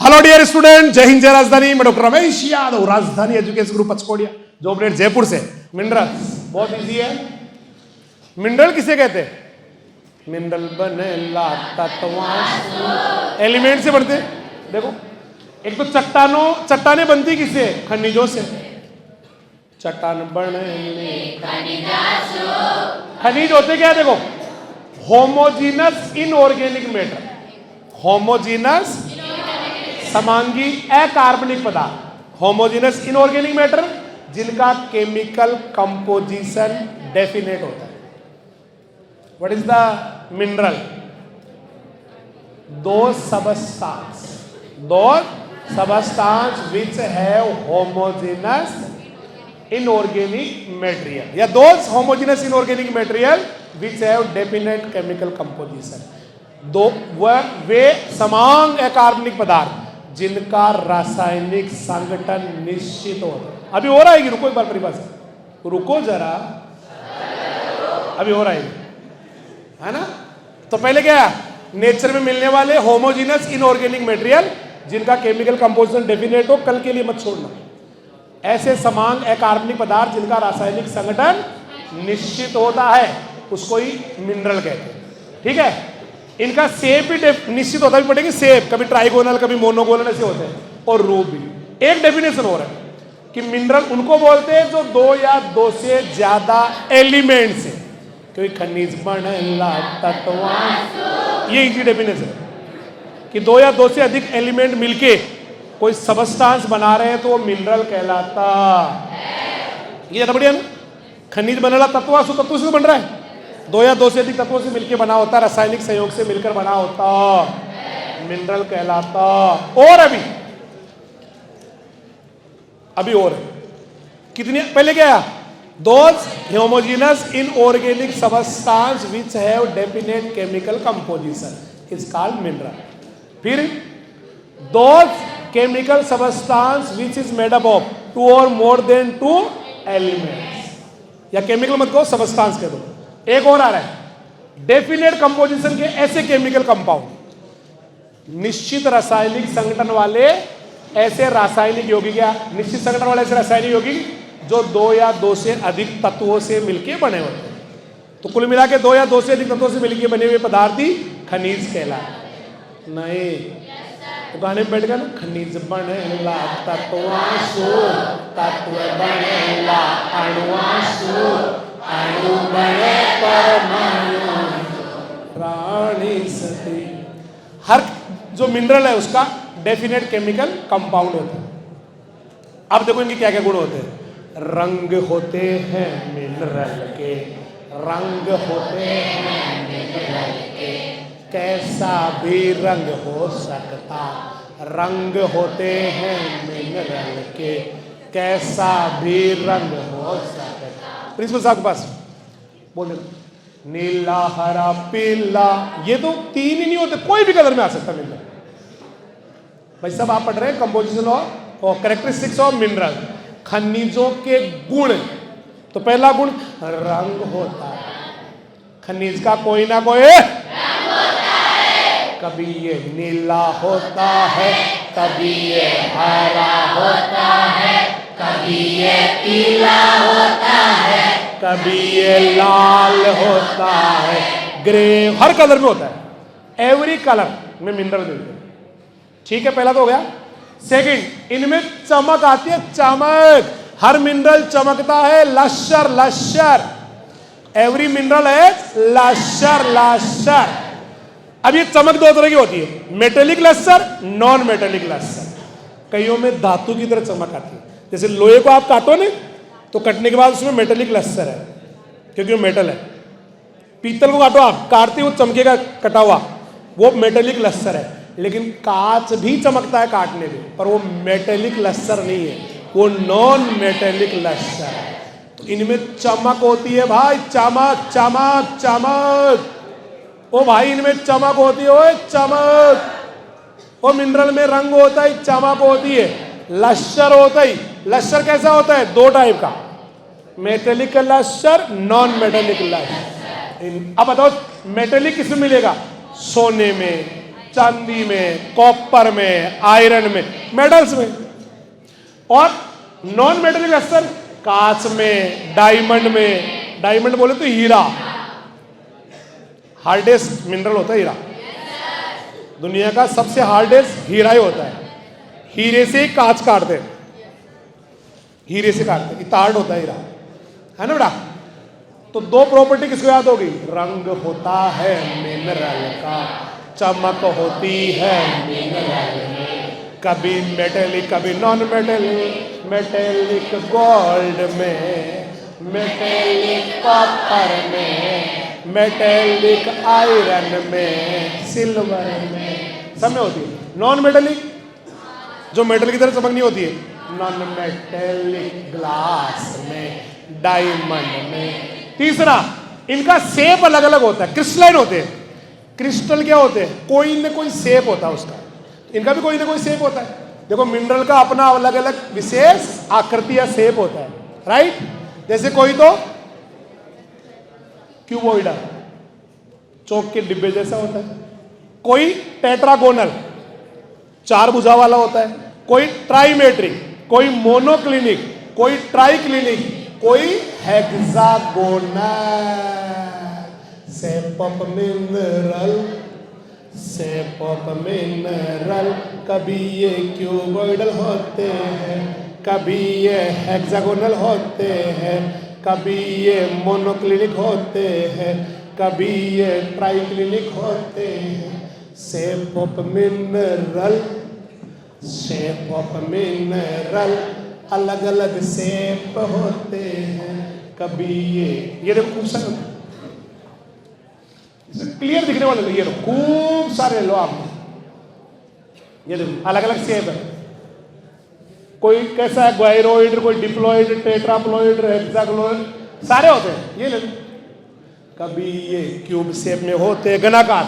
Hello dear student, जय हिंद जय राजधानी। मैं डॉक्टर रमेश यादव, राजधानी एजुकेशन ग्रुप पचकोड़िया, जो अपडेट जयपुर से। मिनरल बहुत इजी है। मिनरल किसे कहते हैं? मिनरल बनेला तत्वांश, एलिमेंट से बनते। देखो, एक तो चट्टाने बनती किससे? खनिजों से। चट्टान बनने खनिज होते क्या? देखो, होमोजीनस इनऑर्गेनिक मैटर, होमोजीनस समांगी अकार्बनिक पदार्थ, होमोजीनस इनऑर्गेनिक मैटर जिनका केमिकल कंपोजिशन डेफिनेट होता है। What is the mineral? दो substance which have homogeneous inorganic material, या those homogeneous inorganic material which have definite chemical composition. दो वे समान अकार्बनिक पदार्थ जिनका रासायनिक संगठन निश्चित होता है। अभी हो रहा है कि रुको एक बार परिभाषा, रुको जरा, अभी हो रहा है ना? तो पहले क्या है? नेचर में मिलने वाले होमोजीनस इनऑर्गेनिक मटेरियल जिनका केमिकल कंपोजिशन डेफिनेट हो, कल के लिए मत छोड़ना। ऐसे समान अकार्बनिक पदार्थ जिनका रासायनिक संगठन निश्चित होता है, उसको ही मिनरल कहते हैं। ठीक है? इनका शेप भी निश्चित होता भी पड़ेगी। शेप कभी ट्राइगोनल, कभी मोनोगोनल ऐसे होते हैं, और रूप भी। एक डेफिनेशन हो रहा है कि मिनरल उनको बोलते हैं जो दो या दो से ज्यादा एलिमेंट से, क्योंकि खनिज बनेला तत्वांश, ये इजी डेफिनेशन है कि दो या दो से अधिक एलिमेंट मिलके कोई सबस्टांस बना रहे हैं तो वो मिनरल कहलाता। ये ज्यादा बढ़िया ना? खनिज बनेला तत्वांश, तत्व से बन रहा है, दो या दो से अधिक तत्वों से मिलकर बना होता, रासायनिक संयोग से मिलकर बना होता, मिनरल कहलाता। और अभी और कितनी पहले क्या? Those homogeneous inorganic substance which have definite chemical composition is called mineral. फिर those chemical substance which is made up of two और मोर देन टू एलिमेंट्स, या केमिकल मत कहो, सबस्टांस कह दो। एक और आ रहा है, डेफिनेट कंपोजिशन के ऐसे केमिकल कंपाउंड, निश्चित रासायनिक संगठन वाले ऐसे रासायनिक यौगिक, या निश्चित संगठन वाले ऐसे रासायनिक यौगिक जो दो या दो से अधिक तत्वों से मिलकर बने होते हैं। तो कुल मिला के दो या दो से अधिक तत्वों से मिलकर बने हुए पदार्थ ही खनिज कहलाते। नहीं तो गाने में बैठ गया ना, खनिज बनेला तत्वांशु, तत्व बनेला अणुवांशु, अणु बने परमाणु, प्राणी सती। हर जो मिनरल है उसका डेफिनेट केमिकल कंपाउंड होता है। अब देखो इनके क्या क्या गुण होते हैं। रंग होते हैं मिनरल के, रंग होते हैं मिनरल के, कैसा भी रंग हो सकता, रंग होते हैं मिनरल के, कैसा भी रंग हो सकता। प्रिंसिपल साहब के पास बोले नीला हरा पीला, ये तो तीन ही नहीं होते, कोई भी कलर में आ सकता मिनरल। भाई सब आप पढ़ रहे हैं कंपोजिशन और कैरेक्टरिस्टिक्स ऑफ मिनरल, खनिजों के गुण। तो पहला गुण रंग होता है। खनिज का कोई ना कोई रंग होता है, कभी ये नीला होता है, कभी ये हरा होता है, कभी ये पीला होता है, कभी ये लाल होता है, ग्रे, हर कलर में होता है। एवरी कलर में मिनरल मिलते हैं। ठीक है, पहला तो हो गया। सेकंड, इनमें चमक आती है, चमक। हर मिनरल चमकता है, लश्यर लश्यर। एवरी मिनरल है लश्यर लश्यर। अब ये चमक दो तरह की होती है, मेटेलिक लश्यर, नॉन मेटेलिक लश्यर। कईयों में धातु की तरह चमक आती है, जैसे लोहे को आप काटो ना तो कटने के बाद उसमें मेटेलिक लश्यर है, क्योंकि वो मेटल है। पीतल को काटो, आप काटते वो चमकेगा कटा हुआ, वो मेटेलिक लश्यर है। लेकिन कांच भी चमकता है काटने में, पर वो मेटेलिक लश्यर नहीं है, वो नॉन मेटेलिक लश्यर है। तो इनमें चमक होती है भाई, चमक चमक चमक। ओ भाई इनमें चमक होती है, ओए चमक। ओ मिनरल में रंग होता है, चमक होती है, लश्यर होता है। लश्यर कैसा होता है? दो टाइप का, मेटेलिक लश्यर, नॉन मेटेलिक लश्यर। अब बताओ मेटेलिक किसमें मिलेगा? सोने में, चांदी में, कॉपर में, आयरन में, मेटल्स में। और नॉन मेटेलिक अस्तर कांच में, डायमंड में। डायमंड बोले तो हीरा, हार्डेस्ट मिनरल होता है हीरा। दुनिया का सबसे हार्डेस्ट हीरा ही होता है। हीरे से ही कांच काटते हैं, हीरे से काटते हैं, इतना हार्ड होता है हीरा, है ना बेटा। तो दो प्रॉपर्टी किसको याद होगी? रंग होता है मिनरल का, चमक होती है मिनरल में, कभी मेटेलिक कभी नॉन मेटेलिक, मेटेलिक गोल्ड में, मेटेलिक कॉपर में, मेटेलिक आयरन में, सिल्वर में, सब में होती है। नॉन मेटेलिक जो मेटल की तरह चमक नहीं होती है, नॉन मेटेलिक ग्लास में, डायमंड में। तीसरा, इनका शेप अलग अलग होता है, क्रिस्टलाइन होते हैं। क्रिस्टल क्या होते हैं? कोई ना कोई शेप होता है उसका, इनका भी कोई ना कोई शेप होता है। देखो मिनरल का अपना अलग अलग विशेष आकृति या शेप होता है, राइट। जैसे कोई तो क्यूबोइडल, चौक के डिब्बे जैसा होता है, कोई टेट्रागोनल, चार भुजा वाला होता है, कोई ट्राइमेट्रिक, कोई मोनोक्लिनिक, कोई ट्राइक्लिनिक, कोई hexagonal. Shape of mineral, shape of mineral, कभी ये क्यूबोइडल होते हैं, कभी ये हेक्सागोनल होते हैं, कभी ये मोनोक्लिनिक होते हैं, कभी ये ट्राइक्लिनिक होते हैं। Shape of mineral, shape of mineral, अलग अलग शेप होते हैं, कभी ये देखो खूब सारे क्लियर दिखने वाले, ये खूब सारे लो आप, ये देखो अलग अलग शेप है। कोई कैसा है? ग्वायरोइड, कोई डिप्लॉइड, टेट्राप्लॉइड, हेक्साग्लोइड, सारे होते हैं। ये ले लो, कभी ये क्यूब शेप में होते हैं घनाकार,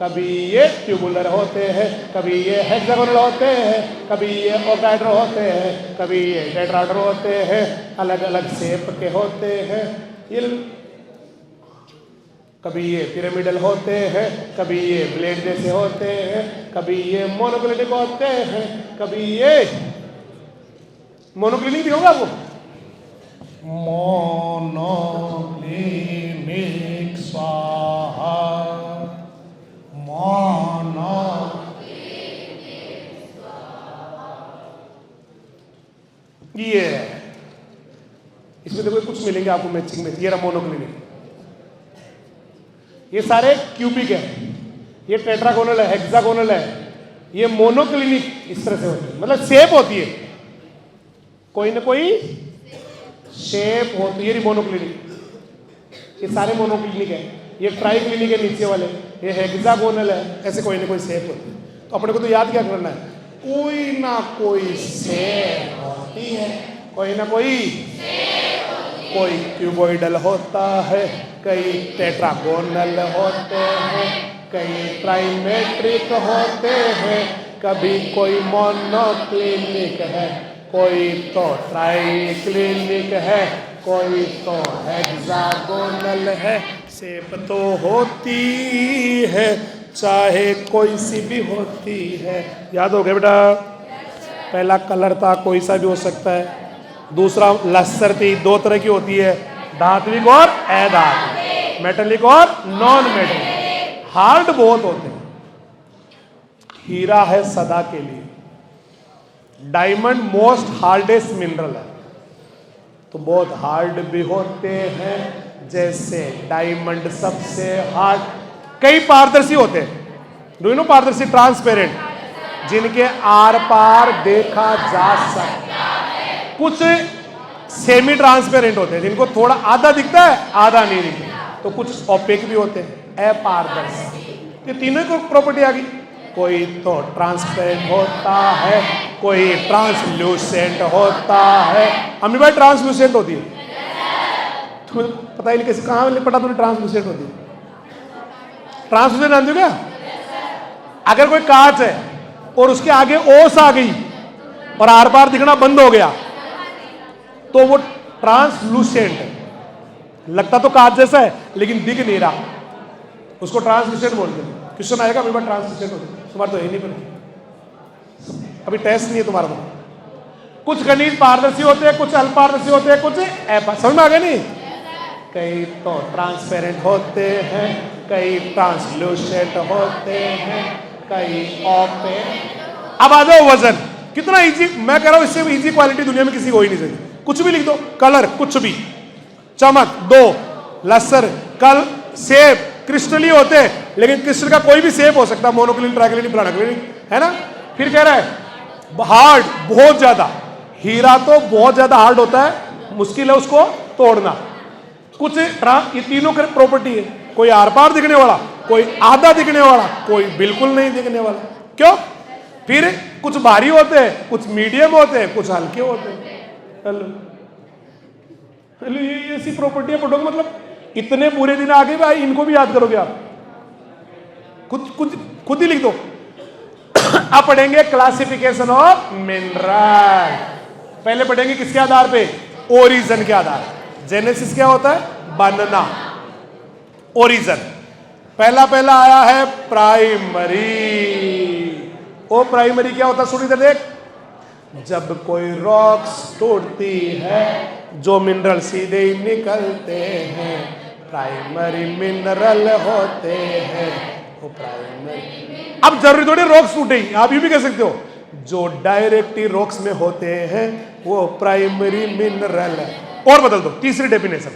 कभी ये ट्यूबुलर होते हैं, कभी ये हेक्सागोनल होते हैं, कभी ये ऑक्टाहेड्रल होते हैं, कभी ये टेट्राहेड्रल होते हैं, अलग अलग शेप के होते हैं। ये कभी ये पिरामिडल होते हैं, कभी ये ब्लेड जैसे होते हैं, कभी ये मोनोक्लिनिक होते हैं, कभी ये मोनोक्लिनिक भी होगा आपको, मोनोक्लिनिक स्वाहा, मोनो ये इसमें देखो कुछ मिलेंगे आपको मैचिंग में। ये रहा मोनोक्लिनिक, ये सारे क्यूबिक है, ये टेट्रागोनल है, हेक्सागोनल है, ये मोनोक्लिनिक इस तरह से होती है, मतलब शेप होती है, कोई ना कोई शेप होती है। ये मोनोक्लिनिक, ये सारे मोनोक्लिनिक है। ये ट्राइक्लिनिक है नीचे वाले, ये हेक्सागोनल है, ऐसे कोई ना कोई शेप होती है। तो अपने को तो याद क्या करना है? कोई ना कोई शेप होती है, कोई ना कोई क्यूबोइडल होता है, कई टेट्रागोनल होते हैं, कई ट्राइमेट्रिक होते हैं, कभी कोई मोनोक्लिनिक है, कोई तो ट्राइक्लिनिक है, कोई तो हेक्सागोनल है। शेप तो होती है, चाहे कोई सी भी होती है। याद हो गया बेटा? पहला कलर था, कोई सा भी हो सकता है। दूसरा लस्तर थी, दो तरह की होती है, धात्विक और अधात्विक, मेटेलिक और नॉन मेटेलिक। हार्ड बहुत होते हैं। हीरा है सदा के लिए, डायमंड मोस्ट हार्डेस्ट मिनरल है, तो बहुत हार्ड भी होते हैं। जैसे डायमंड सबसे हार्ड, कई पारदर्शी होते हैं, डू यू नो पारदर्शी, ट्रांसपेरेंट, जिनके आर पार देखा जा सकता है। कुछ सेमी ट्रांसपेरेंट होते हैं, जिनको थोड़ा आधा दिखता है आधा नहीं दिखता। तो कुछ ओपेक भी होते हैं, अपारदर्शी। ये तीनों को प्रॉपर्टी आ गई। कोई तो ट्रांसपेरेंट होता है, कोई ट्रांसल्यूसेंट होता है। अम्मी भाई ट्रांसल्यूसेंट होती है, तुम्हें पता ही नहीं कैसे, कहाँ पता तुमने ट्रांसल्यूसेंट होती है? ट्रांसल्यूसेंट जानते हो क्या? अगर कोई कांच है और उसके आगे ओस आ गई और आर पार दिखना बंद हो गया, तो वो ट्रांसलूसेंट है। लगता तो कांच जैसा है लेकिन दिख नहीं रहा, उसको ट्रांसलूसेंट बोलते हैं। क्वेश्चन आएगा, ट्रांसलूसेंट होता है। तुम्हारा तो है नहीं पता, अभी टेस्ट नहीं है तुम्हारा तो। कुछ खनिज पारदर्शी होते हैं, कुछ अल्पारदर्शी होते हैं, कुछ समझ में आ गया नहीं? कई तो ट्रांसपेरेंट होते हैं, कई ट्रांसलूसेंट होते हैं, कई ओपेक। अब आ जाओ वजन, कितना इजी, मैं कह रहा हूं इससे इजी क्वालिटी दुनिया में किसी को ही नहीं सकती। कुछ भी लिख दो, कलर कुछ भी, चमक दो, लसर, कल, सेब क्रिस्टली होते हैं, लेकिन क्रिस्टल का कोई भी सेब हो सकता है, मोनोक्लिनिक, ट्राइक्लिनिक, प्लानोक्लिनिक, है ना? फिर कह रहा है हार्ड, बहुत ज्यादा, हीरा तो बहुत ज्यादा हार्ड होता है, मुश्किल है उसको तोड़ना। कुछ ये तीनों की प्रॉपर्टी है, कोई आर पार दिखने वाला, कोई आधा दिखने वाला, कोई बिल्कुल नहीं दिखने वाला। क्यों? फिर कुछ भारी होते हैं, कुछ मीडियम होते हैं, कुछ हल्के होते हैं। हेलो ये ऐसी प्रॉपर्टी पढ़ोगे, मतलब इतने बुरे दिन आ गए भाई, इनको भी याद करोगे आप? खुद ही लिख दो। अब पढ़ेंगे क्लासिफिकेशन ऑफ मिनरल। पहले पढ़ेंगे किसके आधार पे? ओरिजिन के आधार। जेनेसिस क्या होता है? बनना। ओरिजिन पहला आया है प्राइमरी। ओ प्राइमरी क्या होता है? सुन इधर देख। जब कोई रॉक्स टूटती है, जो मिनरल सीधे ही निकलते हैं, प्राइमरी मिनरल होते हैं वो प्राइमरी। अब जरूरी थोड़ी रॉक्स टूटे, आप ये भी कह सकते हो जो डायरेक्ट ही रॉक्स में होते हैं वो प्राइमरी मिनरल है। और बदल दो, तीसरी डेफिनेशन,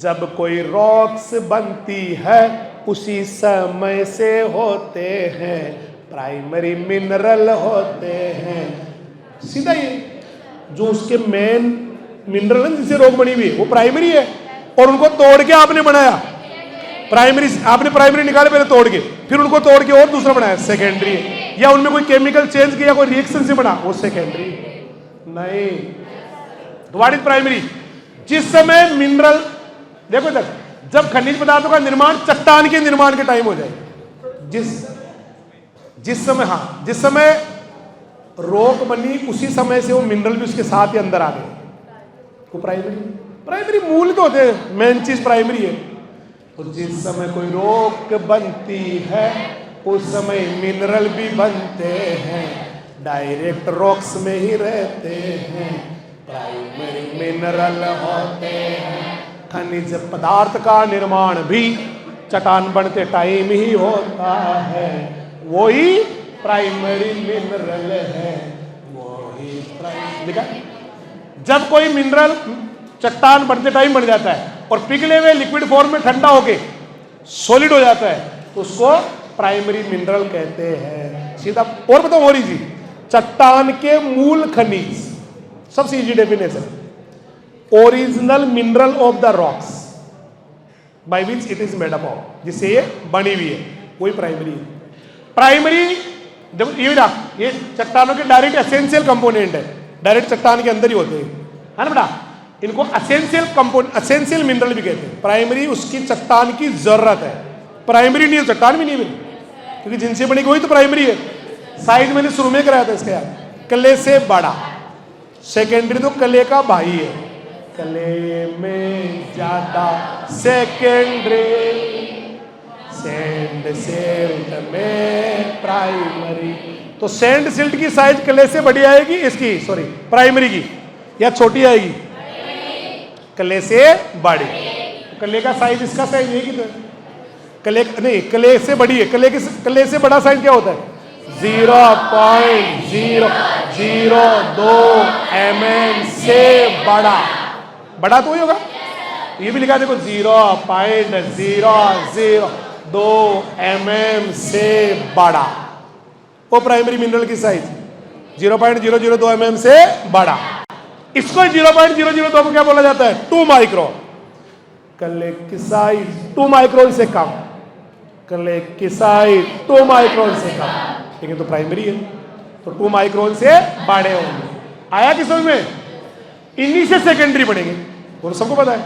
जब कोई रॉक्स बनती है उसी समय से होते हैं प्राइमरी मिनरल होते हैं। सीधा ये जो उसके मेन मिनरल है जिससे रॉक बनी हुई है वो प्राइमरी है, और उनको तोड़ के आपने बनाया प्राइमरी। आपने प्राइमरी निकाले पहले तोड़ के, फिर उनको तोड़ के और दूसरा बनाया सेकेंडरी है, या उनमें कोई केमिकल चेंज किया, कोई रिएक्शन से बना, वो सेकेंडरी नहीं। What is primary? जिस समय मिनरल, देखो इधर, जब खनिज पदार्थों का निर्माण चट्टान के निर्माण के टाइम हो जाए, जिस समय रॉक बनी उसी समय से वो मिनरल भी उसके साथ ही अंदर आ गए, वो प्राइमरी मूल तो होते हैं, मेन चीज प्राइमरी है। तो जिस समय कोई रॉक बनती है उस समय मिनरल भी बनते हैं, डायरेक्ट रॉक्स में ही रहते हैं, प्राइमरी मिनरल होते हैं। खनिज पदार्थ का निर्माण भी चट्टान बनते टाइम ही होता है, वही प्राइमरी मिनरल है, वही प्राइमरी। जब कोई मिनरल चट्टान बनते टाइम बन जाता है और पिघले हुए लिक्विड फॉर्म में ठंडा होके सॉलिड हो जाता है तो उसको प्राइमरी मिनरल कहते हैं। सीधा और बताओ, और इजी, चट्टान के मूल खनिज, सबसे easy definition, original mineral of the rocks by which it is made up of, जिससे ये बनी हुई है, वही प्राइमरी है। प्राइमरी जब ये चट्टानों के डायरेक्ट एसेंशियल कंपोनेंट है, डायरेक्ट चट्टान के अंदर ही होते हैं, है ना बेटा? इनको एसेंशियल कंपोनेंट, एसेंशियल मिनरल भी कहते हैं। प्राइमरी उसकी चट्टान की जरूरत है, प्राइमरी नहीं है चट्टान भी नहीं है, क्योंकि जिनसे बनी वही तो प्राइमरी है। साइज मैंने शुरू में कराया था इसका यार, कले से बड़ा, सेकेंडरी तो कले का भाई है, कले में ज्यादा सेकेंडरी, सैंड सिल्ट में प्राइमरी। तो सैंड सिल्ट की साइज कले से बड़ी आएगी, इसकी सॉरी प्राइमरी की, या छोटी आएगी? कले से बड़ी। कले का साइज, इसका साइज है कितना? कले नहीं, कले से बड़ी है। कले से बड़ा साइज क्या होता है? 0.002 mm से बड़ा। बड़ा तो ही होगा, ये भी लिखा देखो 0.002 mm से बड़ा, वो प्राइमरी मिनरल की साइज 0.002 mm से बड़ा। इसको 0.002 को क्या बोला जाता है? 2 माइक्रोन। कले की साइज 2 माइक्रोन से कम, कले की साइज 2 माइक्रोन से कम, लेकिन तो प्राइमरी है तो 2 माइक्रोन से बड़े होंगे। आया किस समझ में? इन्हीं से सेकेंडरी बनेंगे, वो तो सबको पता है,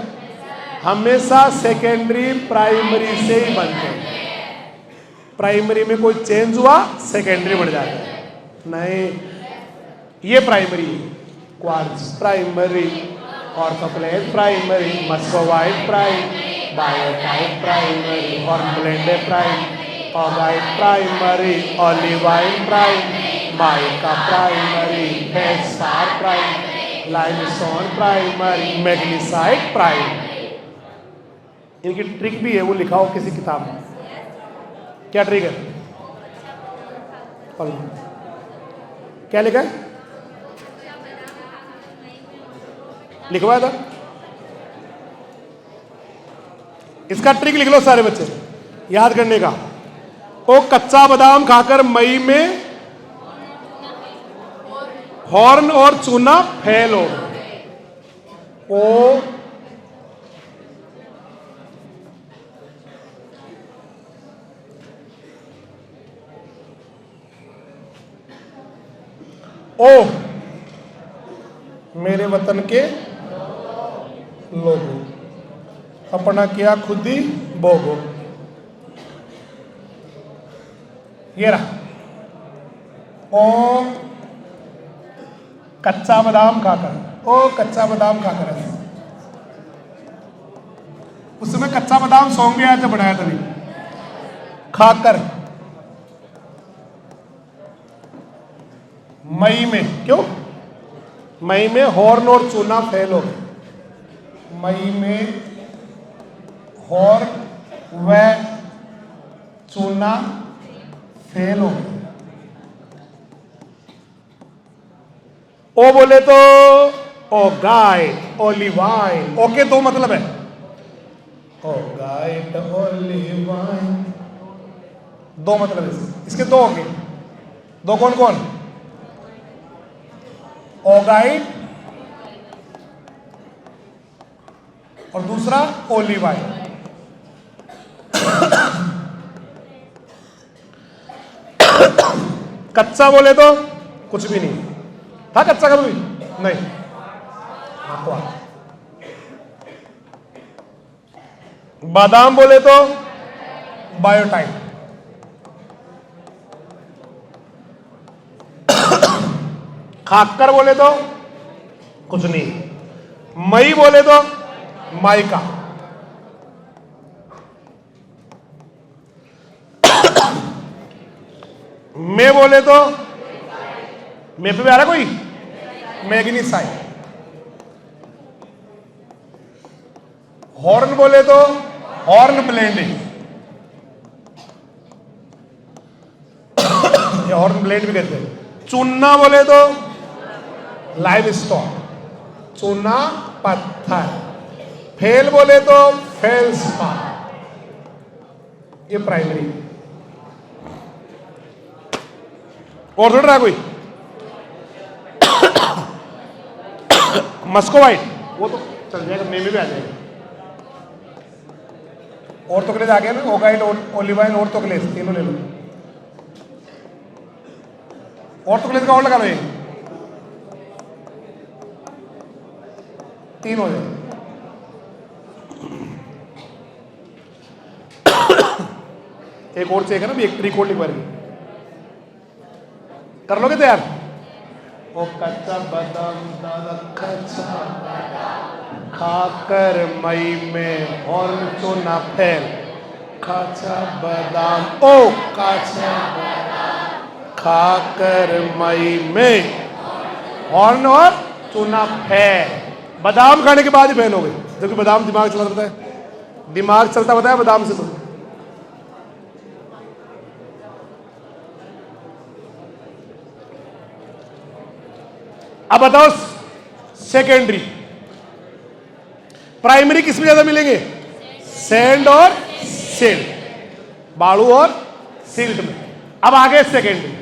हमेशा सेकेंडरी प्राइमरी से ही बनते हैं। प्राइमरी में कोई चेंज हुआ सेकेंडरी बन जाता है, नहीं, ये primary, quartz primary, orthoclase primary, muscovite primary, biotite primary, hornblende primary, augite primary, olivine primary, mica primary, felspar primary, limestone primary, magnesite primary. इनकी ट्रिक भी है, वो लिखा हो किसी किताब में। क्या ट्रिक है? क्या लिखा है? लिखवाया था। इसका ट्रिक लिख लो सारे बच्चे याद करने का। ओ कच्चा बादाम खाकर मई में हॉर्न और चूना फैलो। ओ मेरे वतन के लोगों, अपना किया खुद ही भोगो। ये रहा। ओ कच्चा बादाम खाकर, ओ कच्चा बादाम खाकर है। उस समय कच्चा बादाम सॉन्ग भी आया था, बनाया था भी। खाकर मई में, क्यों? मई में हॉर्न और चूना फेल हो गए। मई में हॉर्न व चूना फेल हो गए। ओ बोले तो ओ गाइड, ओलिवाइन। ओके दो मतलब है, ओ गाइड, ओलिवाइन, दो मतलब है इसके दो हो गए। दो कौन कौन? ओगाइट और दूसरा ओलिवाइन। कच्चा बोले तो कुछ भी नहीं था। कच्चा कभी नहीं। हाँ, बादाम बोले तो बायोटाइन। खाकर बोले तो कुछ नहीं। मई बोले तो माइका। मैं बोले तो मैं पे भी आ रहा कोई? मैग्नीसाइट। हॉर्न बोले तो हॉर्न ब्लेंडिंग, या हॉर्न ब्लेंड भी कहते हैं। चूना बोले तो लाइमस्टोन, चूना पत्थर। फेल बोले तो फेल्सपार, ये प्राइमरी। और थोड़ा रहा कोई? मस्कोवाइट वो तो चल जाएगा, मे में भी आ जाएगा। और तो क्लेज आ गया ना, ओगाइट, ओलिवाइन और तो क्लेज, तीनों ले लो। और तो क्लेज का और लगा लो, ये तीन हो जाए। एक और चाहिए ना भी, एक ट्रिक और लिखवा रही। कर लोगे तैयार? ओ कच्चा बादाम दादा कच्चा खाकर मई में हॉर्न चूना फेल। कच्चा बादाम, ओ कच्चा खाकर मई में हॉर्न और चूना फेल। बादाम खाने के बाद ही फेल हो गई, जबकि बादाम दिमाग चलता रहता है। दिमाग चलता बताया बादाम से। तो अब बताओ सेकेंडरी। प्राइमरी किसमें ज्यादा मिलेंगे? सैंड और सिल्ट, बालू और सिल्ट में। अब आगे सेकेंडरी।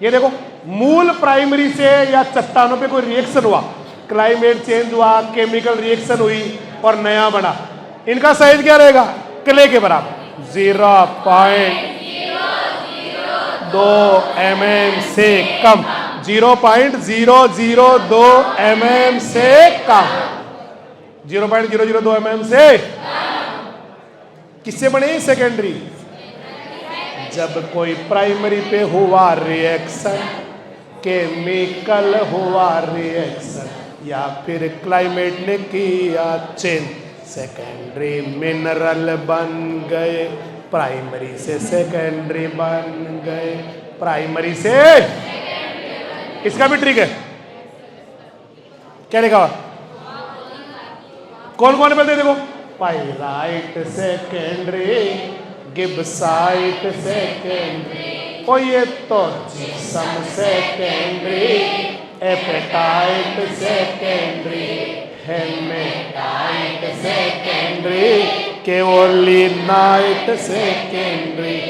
ये देखो, मूल प्राइमरी से या चट्टानों पे कोई रिएक्शन हुआ, क्लाइमेट चेंज हुआ, केमिकल रिएक्शन हुई और नया बना, इनका साइज क्या रहेगा? क्ले के बराबर, 0.002 mm से कम। 0.002 mm से कम। 0.002 mm से किससे बने सेकेंडरी? जब कोई प्राइमरी पे हुआ रिएक्शन, केमिकल हुआ रिएक्शन, या फिर क्लाइमेट ने किया चेंज, सेकेंडरी मिनरल बन गए, प्राइमरी से सेकेंडरी बन गए, प्राइमरी से। इसका भी ट्रिक है, क्या लिखा हुआ? कौन कौन बोलते देखो, पाइराइट सेकेंडरी, गिब्साइट सेकेंडरी, ओ ये तो gypsum secondary, apatite secondary, hematite secondary, kaolinite secondary,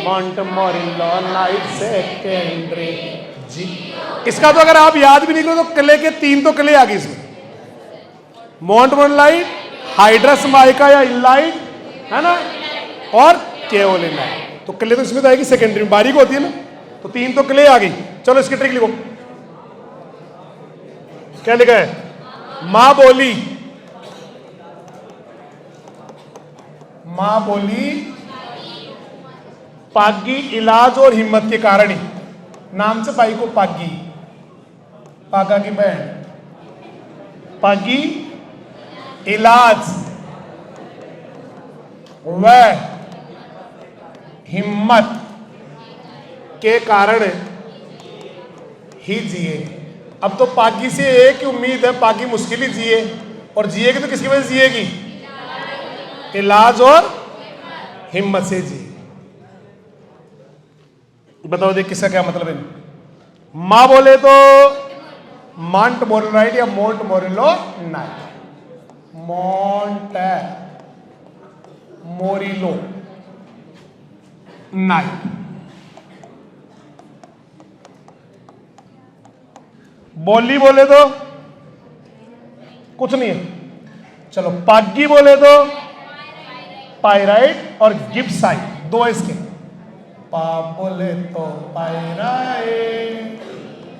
montmorillonite secondary. जी, इसका तो अगर आप याद भी नहीं करो तो क्ले के 3 तो क्ले आ गई इसमें, मॉन्टमोरिलाइट, हाइड्रस माइका या इलाइट, है ना, और केओलिनाइट। तो क्ले तो इसमें तो आएगी, सेकेंडरी में बारीक होती है ना, तो 3 तो क्ले आ गई। चलो इसकी ट्रिक लिखो, क्या लिखा है? मां बोली, मां बोली पागी इलाज और हिम्मत के कारण ही, नाम से बाई को पागी, पागा की बहन, पागी इलाज व हिम्मत के कारण ही जिए। अब तो पागी से एक ही उम्मीद है, पागी मुश्किल ही जिए, और जिएगी तो किसकी वजह से जिएगी? इलाज और हिम्मत से जिए। बताओ देख किसका क्या मतलब है? मां बोले तो मॉन्ट मोरिलोनाइट या मोन्ट मोरिलोनाइट, मोन्ट मोरिलो नाइट। बोली बोले तो कुछ नहीं है। चलो पागी बोले तो पाइराइट और गिब्साइट, 2 इसके। पा बोले तो पाइराइट,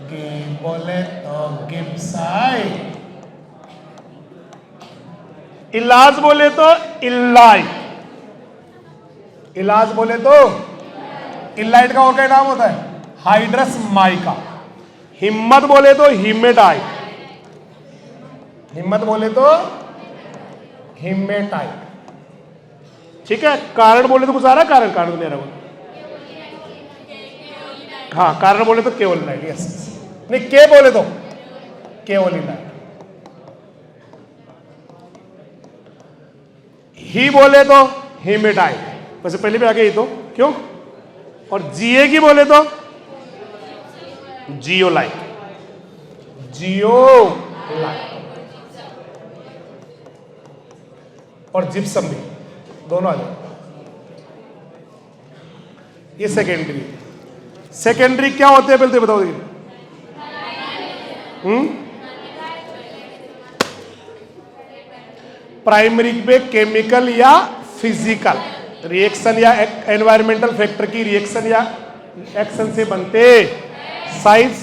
गी बोले तो गिब्साइट, इलाज बोले तो इलाइट, इलाज बोले तो इलाइट का और क्या नाम होता है? Hydrous mica. हिम्मत बोले तो हिमेटाइट, हिम्मत बोले तो हिमेटाइट, ठीक है। कारण बोले तो कुछ आ रहा है? कारण कारण तो नहीं आ रहा, हाँ कारण बोले तो केओलिनाइट, यस। नहीं के बोले तो केओलिनाइट, ही बोले तो हिमेटाइट, वैसे पहले भी आ गई तो क्यों, और जीए की बोले तो जियोलाइट, जियोलाइट, और जिप्सम भी, दोनों आ जाए। ये सेकेंडरी, सेकेंडरी क्या होते हैं पहले बताओ? प्राइमरी में केमिकल या फिजिकल रिएक्शन या एनवायरमेंटल फैक्टर की रिएक्शन या एक्शन से बनते साइज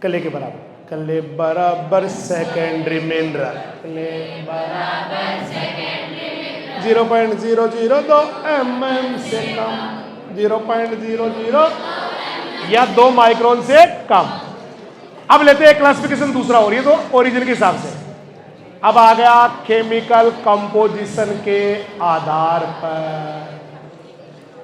कले के बराबर, कले बराबर सेकेंडरी मिनरल, कले बराबर 0.002 mm से कम, 0.00 या 2 माइक्रोन से कम। अब लेते हैं क्लासिफिकेशन दूसरा, और ये तो ओरिजिन के हिसाब से। अब आ गया केमिकल कंपोजिशन के आधार पर।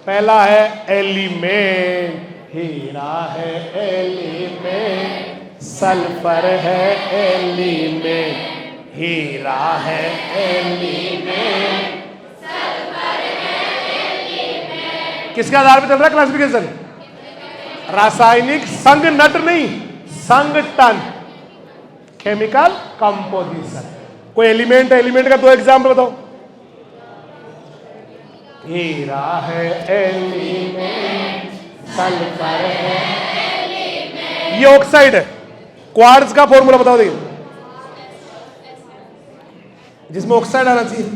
पहला है एलिमेंट, हीरा है एलिमेंट, सल्फर है एलिमेंट, हीरा है एलिमेंट, किसके आधार पर चल रहा है क्लासिफिकेशन? रासायनिक संघनट नहीं, संघटन, केमिकल कंपोजिशन। कोई एलिमेंट है, एलिमेंट का 2 एग्जाम्पल बताओ। हीरा है एलिमेंट, सल्फर है एलिमेंट, ये ऑक्साइड है। क्वार्ट्ज का फॉर्मूला बताओ देखिए, जिसमें ऑक्साइड आना चाहिए,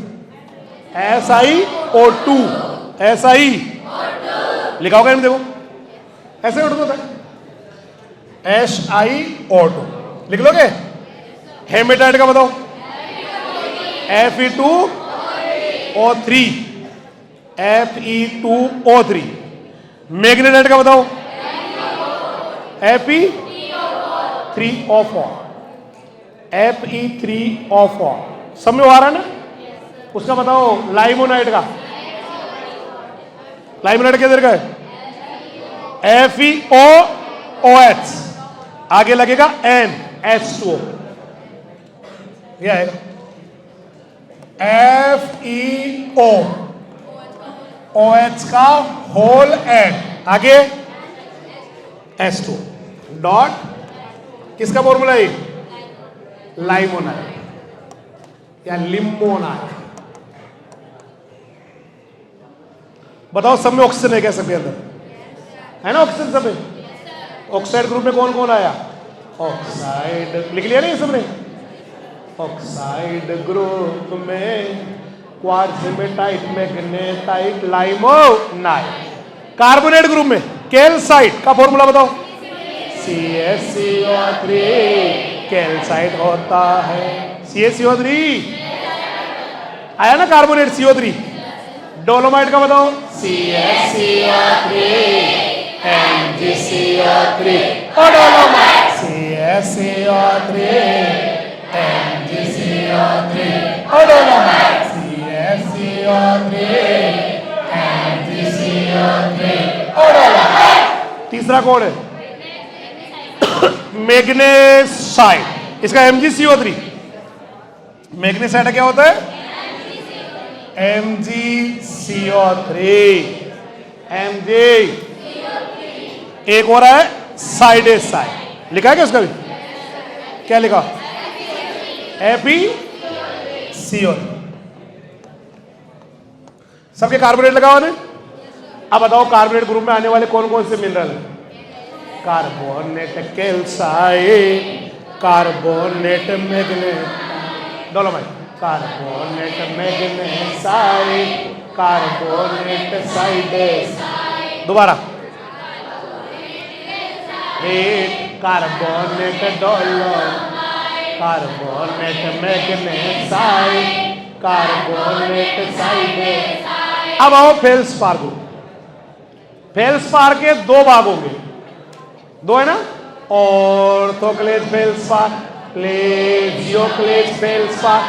SiO2, Si लिखा होगा देखो, ऐसे O2 होता है, SiO2 लिख लोगे। हेमेटाइट का बताओ, Fe2O3, Fe2O3। मैग्नेटाइट का बताओ, Fe3O4। Fe3O4 सब में आ रहा है ना? उसका बताओ लाइमोनाइड का, लाइमोनाइड किधर का है? FeOOH, आगे लगेगा NH2O, ये आएगा FeOOH का होल एन, आगे H2O डॉट, किसका फॉर्मूला है? लाइमोनाइड या लिमोनाइड। बताओ सब में ऑक्सीजन है क्या? सबके अंदर है ना ऑक्सीजन सब में? ऑक्साइड ग्रुप में कौन कौन आया? ऑक्साइड लिख लिया नहीं सबने? ऑक्साइड ग्रुप में quartz, hematite, magnetite, limonite. Carbonate group में कैल्साइट का फॉर्मूला बताओ? CaCO3, कैल्साइट होता है CaCO3, आया ना कार्बोनेट CO3। डोलोमाइट का बताओ? CaCO3, MgCO3, और डोलोमाइट CaCO3, MgCO3, और डोलोमाइट CaCO3, MgCO3, और डोलोमाइट। तीसरा कौन है? मैग्नेसाइट, इसका MgCO3। मैग्नेसाइट क्या होता है? MgCO3, Mg, एक हो रहा है साइडेसाइड, लिखा है क्या उसका भी? क्या लिखा? FeCO3। सबके कार्बोनेट लगा हुआ है। अब बताओ कार्बोनेट ग्रुप में आने वाले कौन कौन से मिनरल है? Carbonate calcite, carbonate magnet, dolomite, carbonate magnesite, carbonate siderite, दोबारा carbonate dolomite, carbonate magnesite, carbonate siderite. अब आओ फेल्सपार ग्रुप। फेल्सपार के दो भाग होंगे, दो है ना? ऑर्थोक्लेज फेल्सपार, प्लेजियोक्लेज फेल्सपार।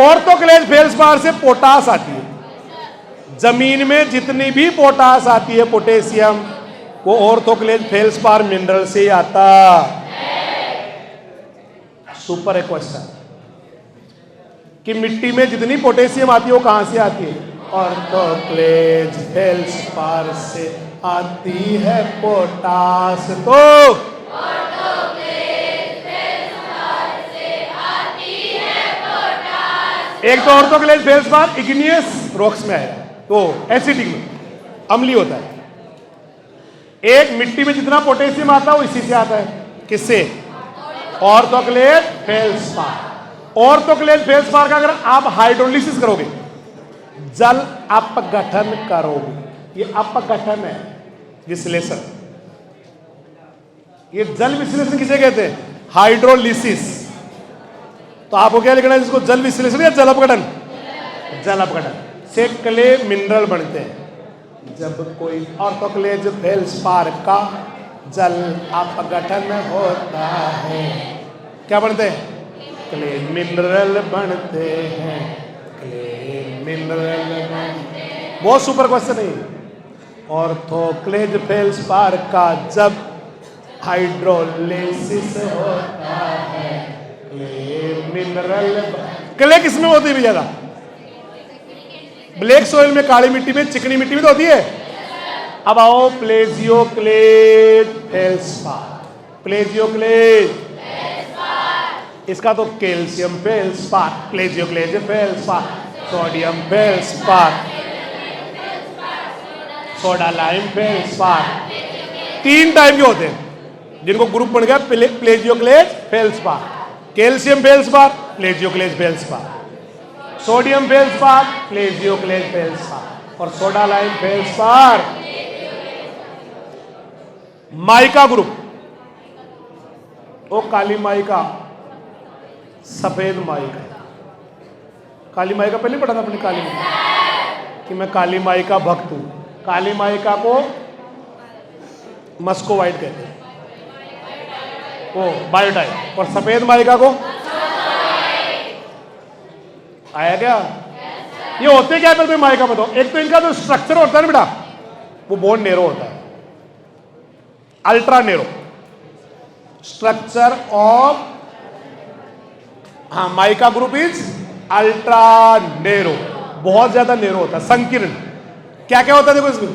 ऑर्थोक्लेज फेल्सपार से पोटास आती है। जमीन में जितनी भी पोटास आती है, पोटेशियम, वो ऑर्थोक्लेज फेल्सपार मिनरल से आता। सुपर है क्वेश्चन कि मिट्टी में जितनी पोटेशियम आती है वो कहां से आती है? ऑर्थोक्लेज फेल्सपार से आती है पोटास। तो एक तो ऑर्थोक्लेज फेल्सपार इग्नियस रॉक्स में आएगा, तो एसिडिक में अम्लीय होता है। एक मिट्टी में जितना पोटेशियम आता है वो इसी से आता है। किससे? ऑर्थोक्लेज फेल्सपार। ऑर्थोक्लेज फेल्सपार का अगर आप हाइड्रोलिसिस करोगे, जल अपघटन करोगे, ये अपघटन है, विश्लेषण। ये जल विश्लेषण किसे कहते हैं? हाइड्रोलिसिस। तो आपको क्या लिखना है इसको? जल विश्लेषण या जल अपघटन? जल अपघटन से क्ले मिनरल बनते हैं। जब कोई ऑर्थोक्लेज फेल्सपार का जल अपघटन होता है, क्या बनते हैं? क्ले मिनरल बनते हैं, क्ले मिनरल बनते हैं। बहुत सुपर क्वेश्चन है। ऑर्थोक्लेज फेल्सपार का जब हाइड्रोलिसिस होता है, मिनरल। क्ले किसमें होती है ज्यादा? ब्लैक सॉइल में, काली मिट्टी में, चिकनी मिट्टी में तो होती है। अब आओ प्लेजियोक्लेज फेल्सपार। प्लेजियोक्लेज, इसका तो calcium felspar, plagioclase felspar, sodium felspar, soda lime felspar. 3 type के होते हैं जिनको ग्रुप बन गया plagioclase felspar. Calcium felspar, plagioclase felspar, sodium felspar, plagioclase felspar, और soda lime felspar. Mica group, वो काली माइका, सफेद माइका। काली माइका पहले पढ़ा था अपने, काली माइका कि मैं काली माइका भक्त हूं। काली माइका को मस्कोवाइट कहते हैं, वो बायोटाइप। और सफेद माइका को आया क्या? ये होते क्या पहले माइका बताओ। एक तो इनका जो स्ट्रक्चर होता है ना बेटा, वो बहुत नेरो होता है, अल्ट्रा नेरो स्ट्रक्चर ऑफ, हाँ, mica group is ultra narrow, बहुत ज्यादा नेरो होता है, संकीर्ण। क्या क्या होता है देखो इसमें,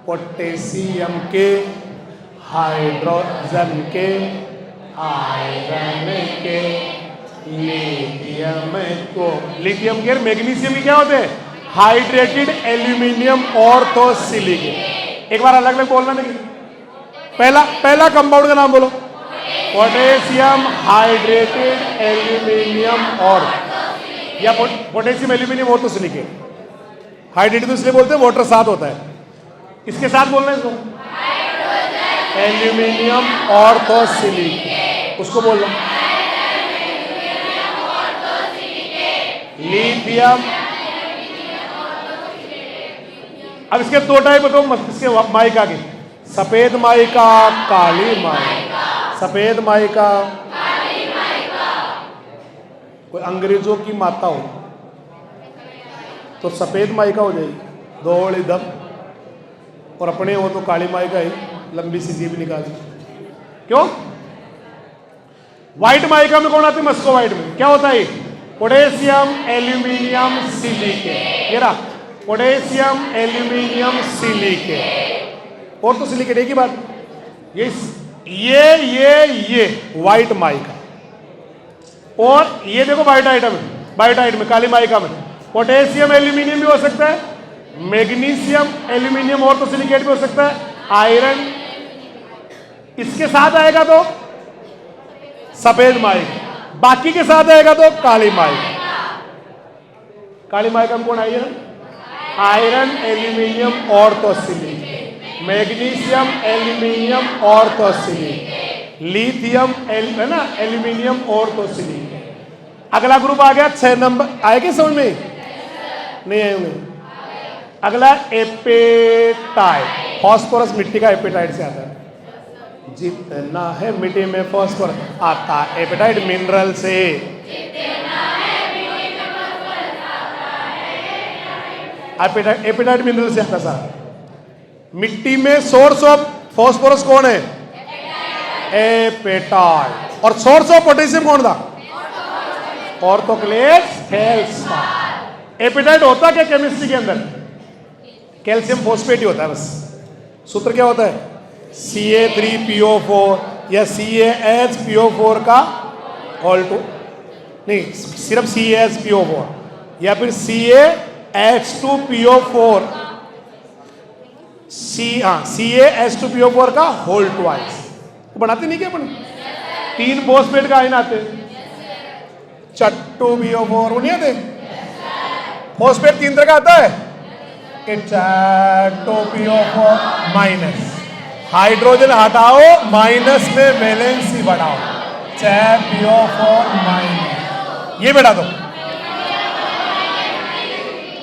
पोटेशियम के, हाइड्रोजन के, आयरन के, लिथियम को, लिथियम के, मैग्नीशियम के क्या होते हैं, हाइड्रेटेड एल्यूमिनियम ऑर्थोसिलिकेट। एक बार अलग अलग बोलना देखिए। पहला कंपाउंड का नाम बोलो, पोटेशियम हाइड्रेटेड एल्यूमिनियम और, या पोटेशियम एल्यूमिनियम ऑर्थोसिलिकेट। हाइड्रेटेड तो इसलिए बोलते हैं वाटर साथ होता है, इसके साथ बोलना है इसको, एल्यूमिनियम ऑर्थोसिलिकेट, उसको बोल लो लिथियम। अब इसके दो टाइप बताओ इसके माइका के, सफेद माइका, काली माइका। सफेद माइका, कोई अंग्रेजों की माता हो तो सफेद माइका हो जाएगी, दौड़ दम, और अपने हो तो काली माइका ही, लंबी सी जीभ निकाल। क्यों? व्हाइट माइका में कौन आती है? मस्को व्हाइट में क्या होता है? Potassium aluminium silicate. ये रहा पोटेशियम एल्यूमिनियम सिलिकेट, और तो सिलिकेट एक ही बात। ये व्हाइट माइका, और ये देखो व्हाइट आइटम, व्हाइट आइटम में, काली माइका में पोटेशियम एल्यूमिनियम भी हो सकता है, मैग्नीशियम एल्यूमिनियम और तो सिलिकेट भी हो सकता है, आयरन। इसके साथ आएगा तो सफेद माइका, बाकी के साथ आएगा तो काली माइका। काली माइका में कौन आई है? आयरन एल्यूमिनियम और तो सिलिकेट, मैग्नीशियम एल्यूमिनियम और तो सिलिकेट, लिथियम है ना, एल्यूमिनियम और तो सिलिकेट। अगला ग्रुप आ गया 6 नंबर, आएगा समझ में? नहीं आए होंगे। अगला एपेटाइट, फास्फोरस मिट्टी का एपेटाइट से आता है। जितना है मिट्टी में फास्फोरस आता है, एपेटाइट मिनरल से। एपेटाइट मिनरल से आता सारा। मिट्टी में सोर्स ऑफ फास्फोरस कौन है? एपेटाइट। और सोर्स ऑफ पोटेशियम कौन था? ऑर्थोक्लेस फेल्डस्पाथ। एपेटाइट होता क्या केमिस्ट्री के अंदर? कैल्शियम फोस्फेट ही होता है बस। सूत्र क्या होता है? Ca3PO4 या CaHPO4 का होल टू, नहीं सिर्फ CaHPO4 या फिर CaH2PO4, CaH2PO4 का होल ट्वाइस। तो बनाते नहीं क्या अपन? 3 फोस्फेट का आयन आते, H2PO4 वो नहीं आते? फोस्फेट 3 तरह का आता है, H2PO4 माइनस, हाइड्रोजन हटाओ, माइनस में वैलेंसी बढ़ाओ, HPO4 माइनस, ये बैठा दो।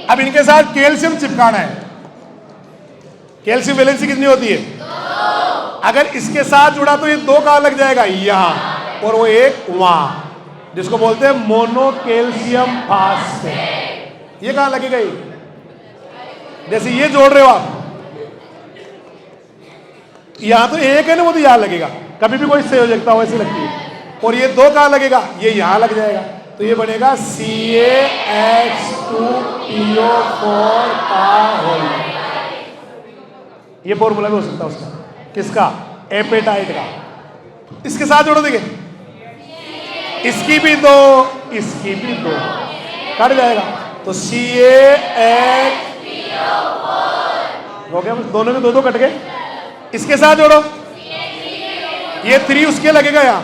अब इनके साथ कैल्शियम चिपकाना है। कैल्शियम वैलेंसी कितनी होती है? 2। अगर इसके साथ जुड़ा तो ये 2 कहां लग जाएगा? यहां, और वो 1 वहां, जिसको बोलते हैं मोनो कैल्शियम फास्फेट। ये कहां लगेगा? जैसे ये जोड़ रहे हो आप, यहां तो 1 है ना, वो तो यहां लगेगा। कभी भी कोई संयोजकता हो ऐसी लगती है। और ये 2 कहां लगेगा? ये यहां लग जाएगा, तो ये बनेगा CaH2PO4 का होल। ये फॉर्मूला भी हो सकता है उसका। किसका? एपेटाइट का। इसके साथ जोड़ो, देखिए इसकी भी 2, इसकी भी 2, कट जाएगा, तो CaH हो गया, दोनों में 2 कट गए। इसके साथ जोड़ो, ये 3 उसके लगेगा यहां,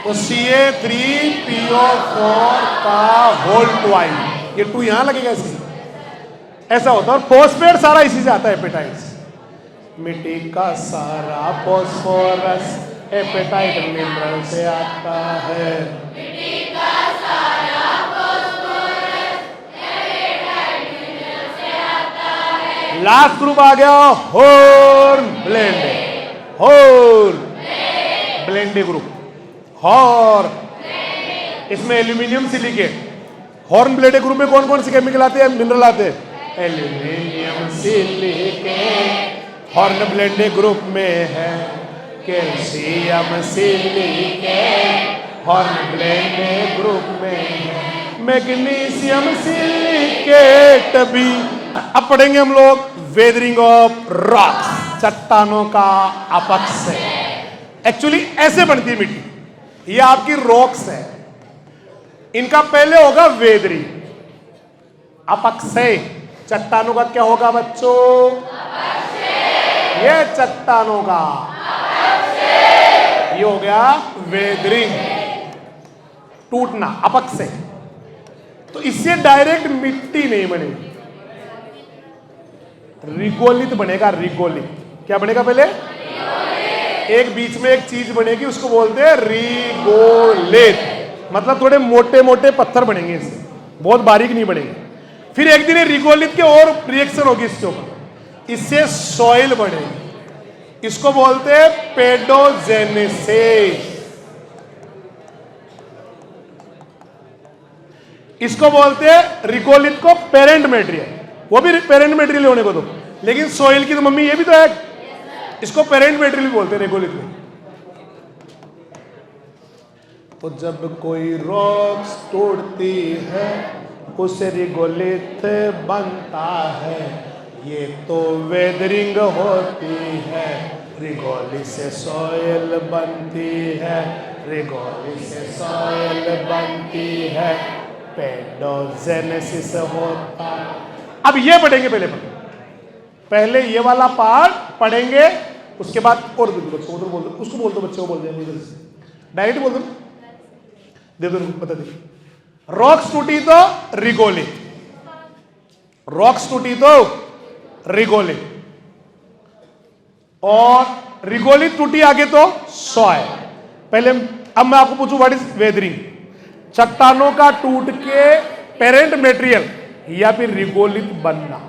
तो Ca3PO4 का होल ट्वाइस, ये 2 यहां लगेगा इसके। ऐसा होता है। और फोस्फेट सारा इसी से आता है, एपेटाइट। मिट्टी का सारा फास्फोरस एपेटाइट मिनरल से आता है। मिट्टी का सारा फास्फोरस एपेटाइट मिनरल से आता है। लास्ट ग्रुप आ गया horn blende, horn blende group, horn, इसमें एल्यूमिनियम सिलिकेट, हॉर्न ब्लेडे ग्रुप में कौन कौन से केमिकल आते हैं, मिनरल आते हैं? Aluminium, silicate. हॉर्न ब्लेडे ग्रुप में है कैल्शियम, सिलिकेट। हॉर्न ब्लेडे ग्रुप में है मैग्नीशियम, सिलिकेट भी। अब पढ़ेंगे हम लोग वेदरिंग ऑफ रॉक्स, चट्टानों का अपक्षय। एक्चुअली ऐसे बनती है मिट्टी, ये आपकी रॉक्स है, इनका पहले होगा वेदरिंग, अपक्षय। चट्टानों का क्या होगा बच्चों? ये चट्टानों का ये हो गया वेदरिंग, टूटना, अपक्षय। तो इससे डायरेक्ट मिट्टी नहीं बनेगी, रिगोलित बनेगा। रिगोलित क्या बनेगा? पहले एक बीच में एक चीज बनेगी, उसको बोलते हैं रिगोलित। मतलब थोड़े मोटे मोटे पत्थर बनेंगे इससे, बहुत बारीक नहीं बनेंगे। फिर एक दिन रिगोलित के और रिएक्शन होगी इसके ऊपर, इससे सॉइल बनेगी, इसको बोलते हैं पेडोजेनेसिस। इसको बोलते हैं रिगोलित को पेरेंट मटेरियल, वो भी पेरेंट मटेरियल होने को दो, लेकिन सॉइल की तो मम्मी ये भी तो है, इसको पेरेंट मटेरियल भी बोलते हैं रिगोलित में। तो जब कोई रॉक्स तोड़ती है उसे रिगोलित बनता है, ये तो वेदरिंग होती है। रिगोलित से सॉइल बनती है, रिगोलित से सॉइल बनती है, पेडोजेनेसिस होता है। अब ये पढ़ेंगे, पहले ये वाला पार्ट पढ़ेंगे, उसके बाद और भी बच्चों को बोल दो, उसको बोल दो, बच्चों को बोल देंगे, डायरेक्ट बोल दो, दे दो, बता दे। रॉक्स टूटी तो रिगोलित, रॉक्स टूटी तो रिगोलित, और रिगोलित टूटी आगे तो सॉइल। पहले अब मैं आपको पूछूं व्हाट इज वेदरिंग? चट्टानों का टूट के पेरेंट मटेरियल या फिर रिगोलित बनना,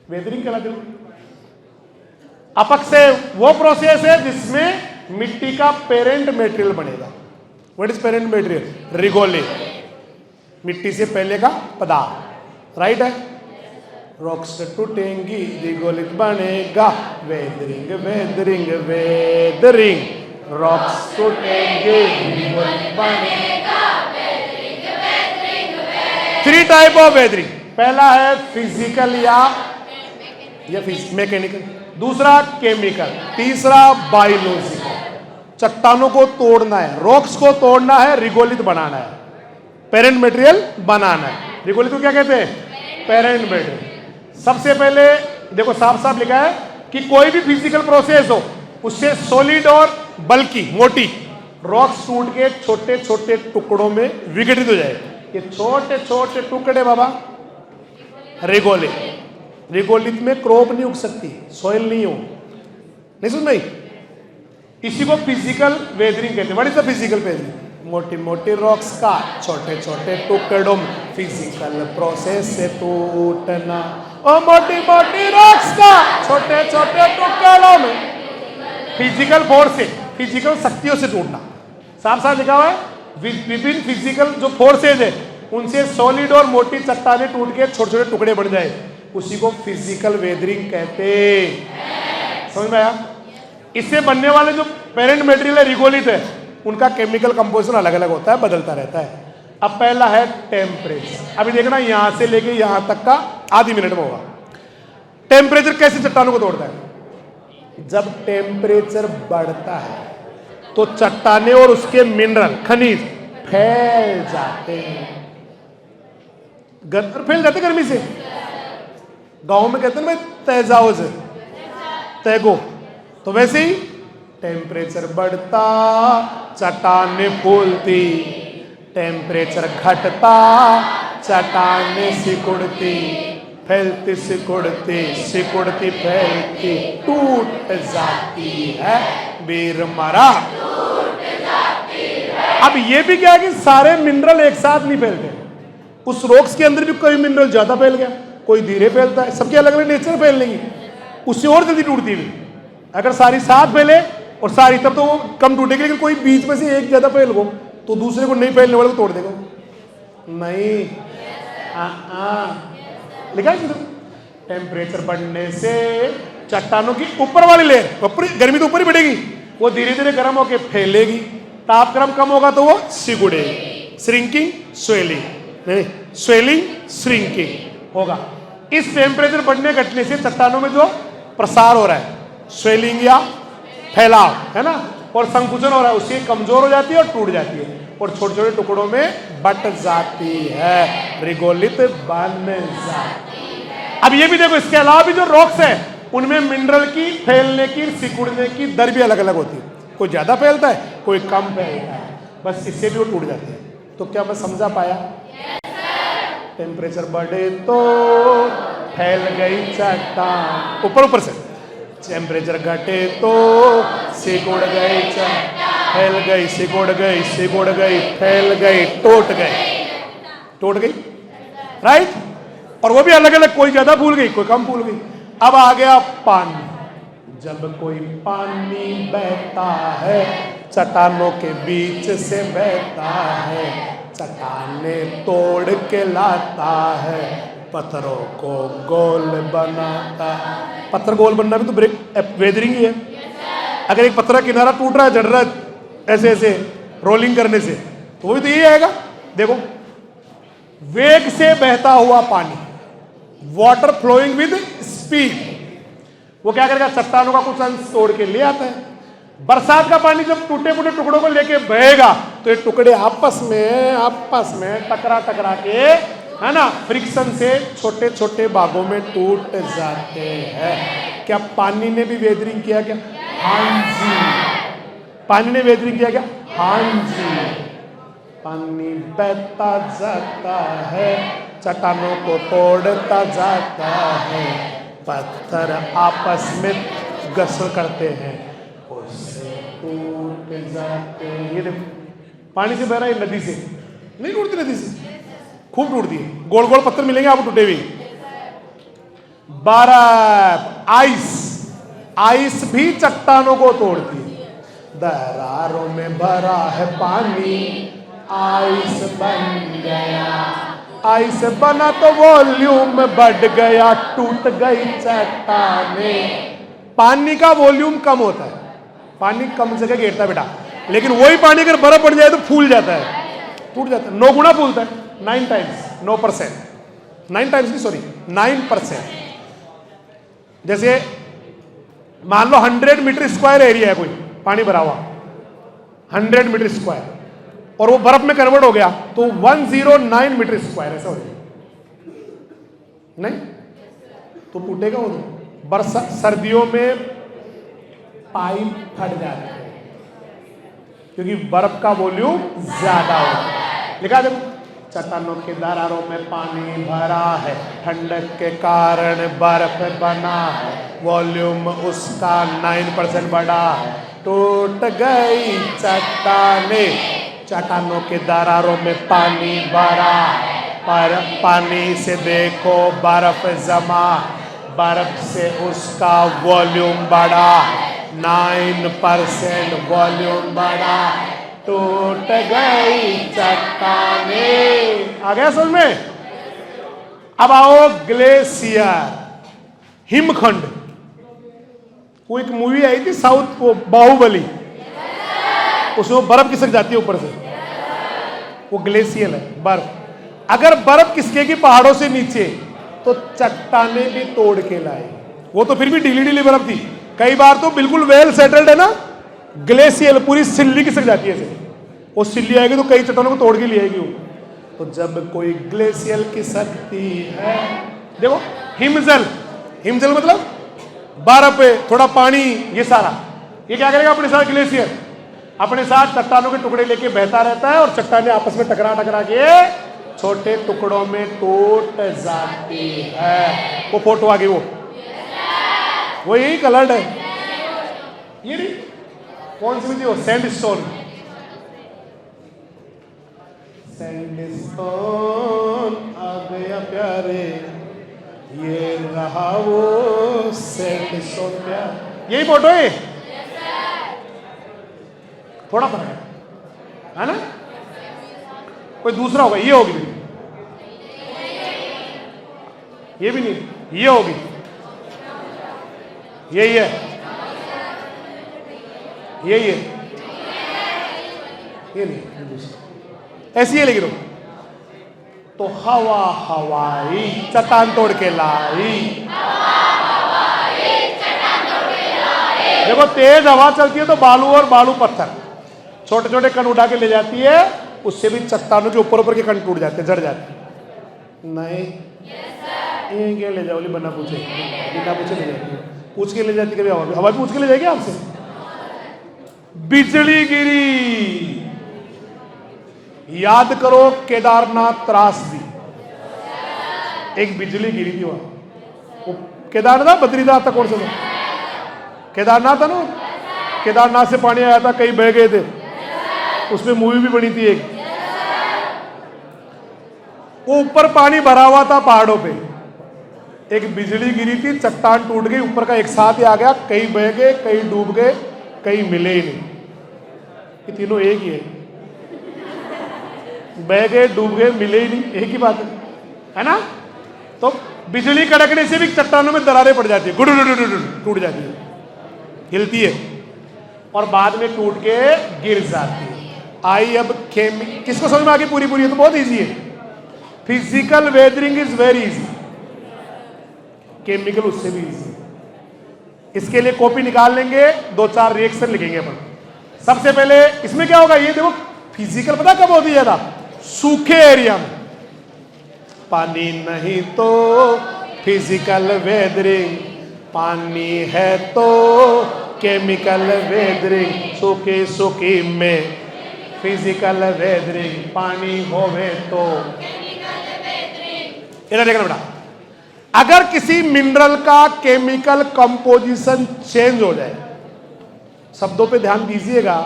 वेदरिंग कहलाती है। अपक्षय वो प्रोसेस है जिसमें मिट्टी का पेरेंट मटेरियल बनेगा। What is parent material? Regolith, मिट्टी से पहले का पदार्थ, राइट है। रॉक्स टूटेंगी रिगोलित बनेगा, वेदरिंग वेदरिंग वेदरिंग। रॉक्स टूटेंगे रिगोलित बनेगा, weathering weathering weathering. Three type of weathering, पहला है फिजिकल या मैकेनिकल, दूसरा केमिकल, तीसरा बायोलॉजिकल। चट्टानों को तोड़ना है, रॉक्स को तोड़ना है, रिगोलित बनाना है, पेरेंट मटेरियल बनाना है। रिगोलित को क्या कहते हैं? Parent material. सबसे पहले देखो साफ साफ लिखा है कि कोई भी फिजिकल प्रोसेस हो उससे सॉलिड और बल्कि मोटी रॉक्स टूट के छोटे छोटे टुकड़ों में विघटित हो जाए। ये छोटे छोटे टुकड़े बाबा रिगोलित। रिगोलित में क्रॉप नहीं उग सकती, सॉइल नहीं हो, नहीं सुन भाई। इसी को फिजिकल वेदरिंग कहते हैं। What is the physical weathering? मोटी मोटी रॉक्स का छोटे छोटे टुकड़ों में फिजिकल प्रोसेस से टूटना, और मोटी मोटी रॉक्स का छोटे छोटे टुकड़ों में फिजिकल फोर्स से, फिजिकल शक्तियों से टूटना। साफ साफ लिखा हुआ है विभिन्न फिजिकल जो फोर्सेज है उनसे सॉलिड और मोटी चट्टाने टूट के छोटे छोटे टुकड़े बन जाए, उसी को फिजिकल वेदरिंग कहते हैं। समझ में आया? इससे बनने वाले जो पेरेंट मटेरियल है रिगोलित है, उनका केमिकल कंपोजिशन अलग अलग होता है, बदलता रहता है। अब पहला है टेम्परेचर। अभी देखना यहां से लेके यहां तक का आधी मिनट में होगा। टेम्परेचर कैसे चट्टानों को तोड़ता है? जब टेम्परेचर बढ़ता है तो चट्टाने और उसके मिनरल खनिज फैल जाते हैं, फैल जाते गर्मी से। गांव में कहते हैं ना तेजाओ से तैगो, तो वैसे ही टेम्परेचर बढ़ता चट्टाने फूलती, टेम्परेचर घटता चट्टाने सिकुड़ती, फैलती सिकुड़ती सिकुड़ती फैलती टूट जाती है, वीर मरा। अब ये भी क्या है कि सारे मिनरल एक साथ नहीं फैलते, उस रॉक्स के अंदर भी कोई मिनरल ज्यादा फैल गया, कोई धीरे फैलता है, सबके अलग अलग नेचर फैलने की, उससे और जल्दी टूटती है। अगर सारी साथ फैले और सारी तब तो वो कम टूटेगी, लेकिन कोई बीच में से एक ज्यादा फैल गो तो दूसरे को नहीं फैलने वाले को तोड़ देगा। नहीं, लिखा है टेम्परेचर बढ़ने से चट्टानों की ऊपर वाली लेयर, ऊपर गर्मी तो ऊपर ही बढ़ेगी, वो धीरे धीरे गर्म होकर फैलेगी, तापक्रम कम होगा तो वो सिकुड़ेगी, श्रिंकिंग स्वेलिंग, नहीं स्वेलिंग श्रिंकिंग होगा। इस टेम्परेचर बढ़ने घटने से चट्टानों में जो प्रसार हो रहा है, स्वेलिंग या फैलाव है ना, और संकुचन हो रहा है, उससे कमजोर हो जाती है और टूट जाती है और छोटे छोटे टुकड़ों में बट जाती है, रिगोलित बन जाती है। अब ये भी देखो, इसके अलावा भी जो रॉक्स है उनमें मिनरल की फैलने की सिकुड़ने की दर भी अलग अलग होती है, कोई ज्यादा फैलता है कोई कम फैलता है, बस इससे भी वो टूट जाते हैं। तो क्या मैं समझा पाया? टेम्परेचर बढ़े तो फैल गई चट्टान ऊपर ऊपर से, टेम्परेचर घटे तो सिकुड़ गई चट्टान, फैल गई सिकुड़ गई, सिकुड़ गई फैल गई, टूट गई, राइट। और वो भी अलग अलग, कोई ज्यादा फूल गई कोई कम फूल गई। अब आ गया पानी, जब कोई पानी बहता है चट्टानों के बीच से बहता है, चट्टाने तोड़ के लाता है, पत्थरों को गोल बनाता। पत्थर गोल बनना भी तो ब्रेक वेदरिंग ही है। अगर एक पत्थर का किनारा टूट रहा है, जड़ रहा है ऐसे ऐसे रोलिंग करने से, तो वो भी तो यही आएगा। देखो, वेग से बहता हुआ पानी, वाटर फ्लोइंग विद स्पीड, वो क्या करेगा? चट्टानों का कुछ अंश तोड़ के ले आता है। बरसात का पानी जब टूटे फूटे टुकड़ों को लेके बहेगा तो ये टुकड़े आपस में टकरा के, है ना, फ्रिक्शन से छोटे छोटे भागों में टूट जाते हैं। क्या पानी ने भी वेदरिंग किया क्या? हाँ जी, पानी ने वेदरिंग किया क्या? हाँ जी। पानी बहता जाता है, चट्टानों को तोड़ता जाता है, पत्थर आपस में घर्षण करते हैं, उससे टूट जाते हैं। ये देखो, पानी से बह रहा है, नदी से नहीं टूटती, नदी से खूब टूटती है। गोल गोल पत्थर मिलेंगे आपको टूटे हुए। बर्फ, आइस भी चट्टानों को तोड़ती है। दरारों में भरा है पानी, आइस बन गया, आइस बना तो वॉल्यूम बढ़ गया, टूट गई चट्टानें। पानी का वॉल्यूम कम होता है, पानी कम जगह घेरता है बेटा, लेकिन वही पानी अगर बर्फ पड़ जाए तो फूल जाता है, टूट जाता है, 9 गुना फूलता है, 9 टाइम्स, 9%, 9 टाइम्स नहीं, सॉरी 9%। जैसे मान लो 100 मीटर स्क्वायर एरिया है, कोई पानी भरा हुआ 100 मीटर स्क्वायर, और वो बर्फ में कन्वर्ट हो गया तो 109 मीटर स्क्वायर, ऐसा हो जाएगा नहीं? तो टूटेगा वो। बरसात सर्दियों में पाइप फट जाते हैं क्योंकि बर्फ का वॉल्यूम ज्यादा होता है। लिखा देखो, चट्टानों के दरारों में पानी भरा है, ठंडक के कारण बर्फ बना है, वॉल्यूम उसका 9% बढ़ा है, टूट गई चट्टानें। चट्टानों के दरारों में पानी भरा है, पर पानी से देखो बर्फ जमा, बर्फ से उसका वॉल्यूम बढ़ा, 9% वॉल्यूम बढ़ा, टूट गई चट्टानें। आ गया समझ में? अब आओ ग्लेशियर, हिमखंड। वो एक मूवी आई थी साउथ, वो बाहुबली, उसमें बर्फ खिसक जाती है ऊपर से, वो ग्लेशियर है, बर्फ। अगर बर्फ खिसकेगी पहाड़ों से नीचे तो चट्टाने भी तोड़ के लाए। वो तो फिर भी ढीली ढीली बर्फ थी, कई बार तो बिल्कुल वेल सेटल्ड है ना, ग्लेशियर पूरी सिल्ली खिसक जाती है ऐसे, वो सिल्ली आएगी तो कई चट्टानों को तोड़ के ले आएगी वो। तो जब कोई ग्लेशियर खिसकती है, देखो हिमजल, हिमजल मतलब बर्फ, थोड़ा पानी, ये सारा, ये क्या करेगा अपने साथ? ग्लेशियर अपने साथ चट्टानों के टुकड़े लेके बहता रहता है और चट्टानें आपस में टकरा टकरा के छोटे टुकड़ों में टूट जाती है। वो फोटो आ गई, वो यही कलर्ड है, ये नहीं, कौन सी भी थी वो? सैंडस्टोन, सैंडस्टोन आ गया प्यारे, ये रहा वो सैंडस्टोन प्यार, यही फोटो है। थोड़ा फर्क है ना, कोई दूसरा होगा, ये होगी। ये भी नहीं, ये होगी, यही है, यही है, ये नहीं, ऐसी है लेकिन तो हवा हवाई चट्टान तोड़ के लाई। देखो तेज हवा चलती है तो बालू और बालू पत्थर छोटे छोटे कण उठा के ले जाती है, उससे भी चट्टानों के ऊपर ऊपर के कण टूट जाते, जड़ जाते। नहीं ये क्या ले जाओ, बना पूछे बिना पूछे ले जाती है, पूछ के ले जाती कभी हवा, हवा पूछ के ले जाएगी आपसे। बिजली गिरी, याद करो केदारनाथ त्रासदी, एक बिजली गिरी थी वहां, केदारनाथ बद्रीनाथ था, कौन सा था? केदारनाथ था ना, केदारनाथ से पानी आया था, कई बह गए थे, उसमें मूवी भी बनी थी एक, वो ऊपर पानी भरा हुआ था पहाड़ों पे, एक बिजली गिरी थी, चट्टान टूट गई, ऊपर का एक साथ ही आ गया, कई बह गए, कई डूब गए, कई मिले ही नहीं। ये तीनों एक ही है, बह गए, डूब गए, मिले ही नहीं, एक ही बात है ना। तो बिजली कड़कने से भी चट्टानों में दरारें पड़ जाती है, गुड टूट जाती है, हिलती है और बाद में टूट के गिर जाती है। आई अब किसको समझ में आ गई पूरी पूरी? तो बहुत इजी है। Physical weathering is very easy, chemical उससे भी इजी। इसके लिए कॉपी निकाल लेंगे, 2-4 रिएक्शन लिखेंगे अपन। सबसे पहले इसमें क्या होगा, ये देखो फिजिकल पता कब होती है? सूखे एरिया में पानी नहीं तो फिजिकल वेदरिंग, पानी है तो केमिकल वेदरिंग, सूखी सूखी में फिजिकल वेदरिंग, पानी होवे तो इधर देखना बेटा, अगर किसी मिनरल का केमिकल कंपोजिशन चेंज हो जाए, शब्दों पे ध्यान दीजिएगा,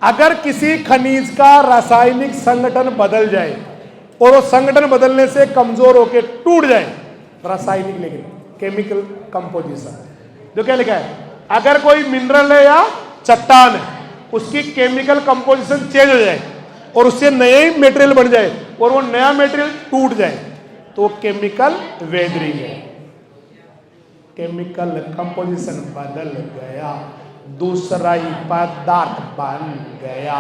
अगर किसी खनिज का रासायनिक संगठन बदल जाए और वो संगठन बदलने से कमजोर होकर टूट जाए, रासायनिक लेकिन केमिकल कंपोजिशन, जो क्या लिखा है, अगर कोई मिनरल है या चट्टान है, उसकी केमिकल कंपोजिशन चेंज हो जाए और उससे नए मटेरियल बन जाए और वो नया मटेरियल टूट जाए, तो वो केमिकल वेदरिंग है। केमिकल कंपोजिशन बदल गया, दूसरा ही पदार्थ बन गया,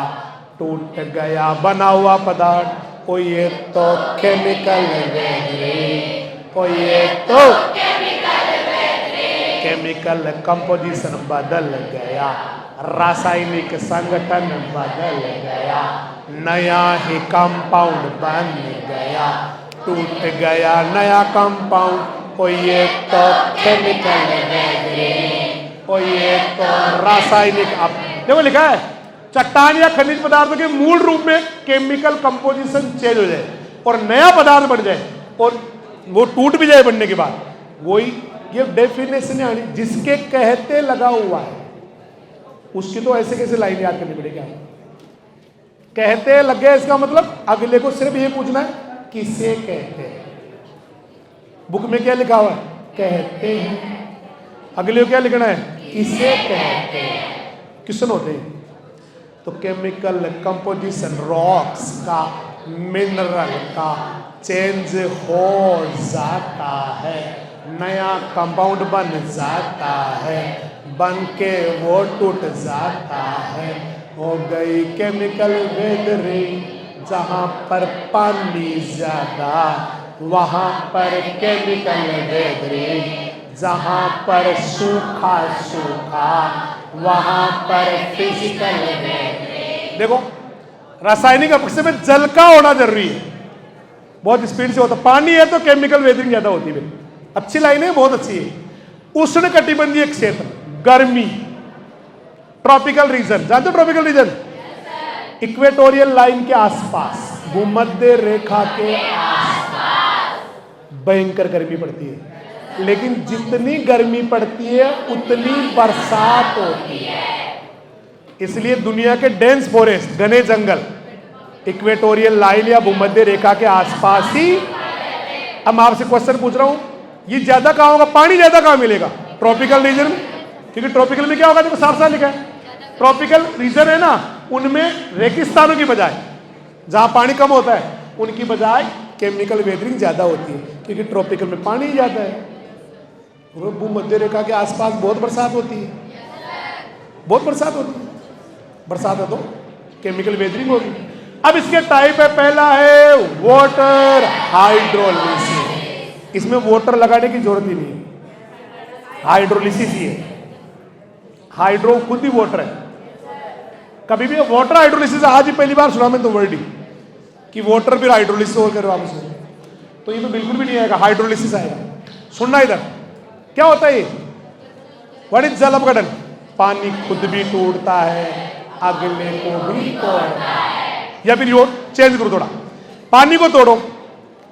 टूट गया बना हुआ पदार्थ, ओ ये तो केमिकल वेदरिंग, ओ ये तो केमिकल कंपोजिशन बदल गया, रासायनिक संगठन बदल गया, नया ही कंपाउंड बन गया, टूट गया नया कंपाउंड, ओ ये तो केमिकल वेदरिंग, ओ ये तो रासायनिक। अब देखो लिखा है, चट्टान या खनिज पदार्थों के मूल रूप में केमिकल कंपोजिशन चेंज हो जाए और नया पदार्थ बन जाए और वो टूट भी जाए बनने के बाद, वही ये डेफिनेशन है। जिसके कहते लगा हुआ है उसकी तो ऐसे कैसे लाइन याद करनी पड़ेगी? कहते लग गया, इसका मतलब अगले को सिर्फ ये पूछना है किसे कहते हैं। बुक में क्या लिखा हुआ है? कहते हैं। अगले को क्या लिखना है? किसे कहते हैं। क्वेश्चन होते हैं तो केमिकल कंपोजिशन रॉक्स का, मिनरल का चेंज हो जाता है, नया कंपाउंड बन जाता है, बन के वो टूट जाता है, हो गई केमिकल वेदरिंग। जहाँ पर पानी ज्यादा वहाँ पर केमिकल वेदरिंग, जहाँ पर सूखा सूखा वहाँ पर फिजिकल वेदरिंग। देखो रासायनिक अपेक्षा में जल का होना जरूरी है, बहुत स्पीड से होता। पानी है तो केमिकल वेदरिंग ज्यादा होती है। अच्छी लाइन है, बहुत अच्छी है। उष्ण कटिबंधीय क्षेत्र, गर्मी, ट्रॉपिकल रीजन, जानते हो ट्रॉपिकल रीजन? इक्वेटोरियल लाइन के आसपास, भूमध्य रेखा के आसपास भयंकर गर्मी पड़ती है, लेकिन जितनी गर्मी पड़ती है उतनी बरसात होती है। इसलिए दुनिया के डेंस फॉरेस्ट, घने जंगल इक्वेटोरियल लाइन या भूमध्य रेखा के आसपास ही। अब मैं आपसे क्वेश्चन पूछ रहा हूं, ये ज्यादा कहां होगा? पानी ज्यादा कहां मिलेगा? ट्रॉपिकल रीजन में, क्योंकि ट्रॉपिकल में क्या होगा? देखो साफ साफ लिखा है, ट्रॉपिकल रीजन है ना, उनमें रेगिस्तानों की बजाय, जहां पानी कम होता है उनकी बजाय केमिकल वेदरिंग ज्यादा होती है। क्योंकि ट्रॉपिकल में पानी ही जाता है। और भूमध्य रेखा के आसपास बहुत बरसात होती है, बहुत बरसात होती है। बरसात है तो केमिकल वेदरिंग होगी। अब इसके टाइप है, पहला है वाटर हाइड्रोलिसिस। इसमें वाटर लगाने की जरूरत ही नहीं है, हाइड्रोलिसिस ही है। हाइड्रो खुद ही वाटर है। कभी भी वाटर हाइड्रोलिसिस आज ही पहली बार सुना मैं तो वर्ड ही कि वाटर फिर हाइड्रोलिसिस हो करो आप उसमें, तो ये तो बिल्कुल भी नहीं आएगा, हाइड्रोलिसिस आएगा। सुनना इधर, क्या होता है ये? व्हाट इज जल अपघटन? पानी खुद भी टूटता है, अगले को भी तोड़ता है। या फिर यो चेंज करो थोड़ा, पानी को तोड़ो,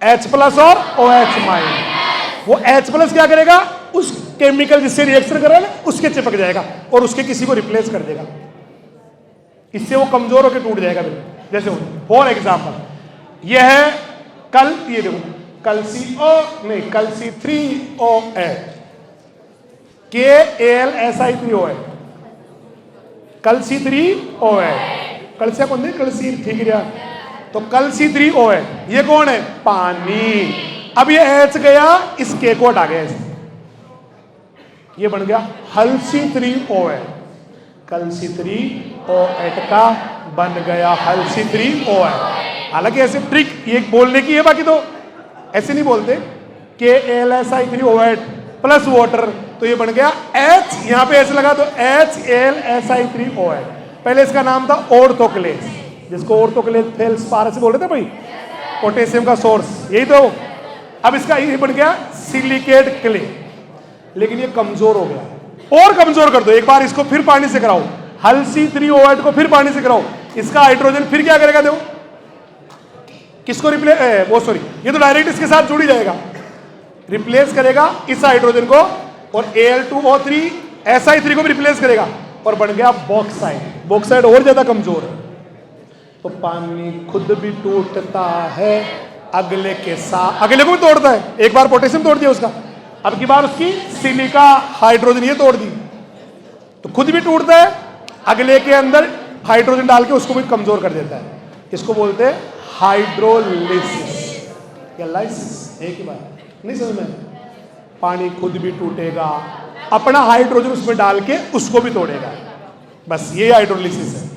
H+ और OH-। वो H+ क्या करेगा? उस केमिकल जिससे रिएक्शन कर रहा है ना, उसके चिपक जाएगा और उसके किसी को रिप्लेस कर देगा। इससे वो कमजोर होकर टूट जाएगा। जैसे फॉर एग्जाम्पल यह है कल, ये देखो कल C3OH, KAlSi3OH, कल C3OH, कल से कौन है? कल C, ठीक है। तो कल C3OH, ये कौन है? पानी। अब ये H गया, इस K को हटा गया, ये बन गया हल C3OH। कल C3OH का बन गया हल C3OH। हालांकि ऐसे ट्रिक ये बोलने की है, बाकी तो ऐसे नहीं बोलते। KAlSi3OH प्लस वाटर, तो ये बन गया H, यहां पे H लगा तो HAlSi3OH। पहले इसका नाम था ऑर्थोक्लेस, जिसको ऑर्थोक्लेस फेल्सपारस बोल रहे थे भाई, पोटेशियम का सोर्स, यही तो। अब इसका ये बन गया सिलिकेट क्ले, लेकिन ये कमजोर हो गया। और कमजोर कर दो एक बार, इसको फिर पानी से कराओ, हल C3OH को फिर पानी से कराओ, इसका हाइड्रोजन फिर क्या करेगा? देखो किसको रिप्लेस, वो सॉरी, ये तो डायरेक्ट इसके साथ जुड़ ही जाएगा, रिप्लेस करेगा इस हाइड्रोजन को, और Al2O3 Si3 को भी रिप्लेस करेगा, और बन गया बॉक्साइड। बॉक्साइड और ज्यादा कमजोर है। तो पानी खुद भी टूटता है, अगले के साथ, अगले को भी तोड़ता है। एक बार पोटेशियम तोड़ दिया उसका, अब की बार उसकी सिलिका हाइड्रोजन ये तोड़ दी, तो खुद भी टूटता है, अगले के अंदर हाइड्रोजन डाल के उसको भी कमजोर कर देता है। इसको बोलते हैं हाइड्रोलिसिस या लाइसिस, एक ही बात, नहीं समझ में? पानी खुद भी टूटेगा, अपना हाइड्रोजन उसमें डाल के उसको भी तोड़ेगा, बस ये हाइड्रोलिसिस है।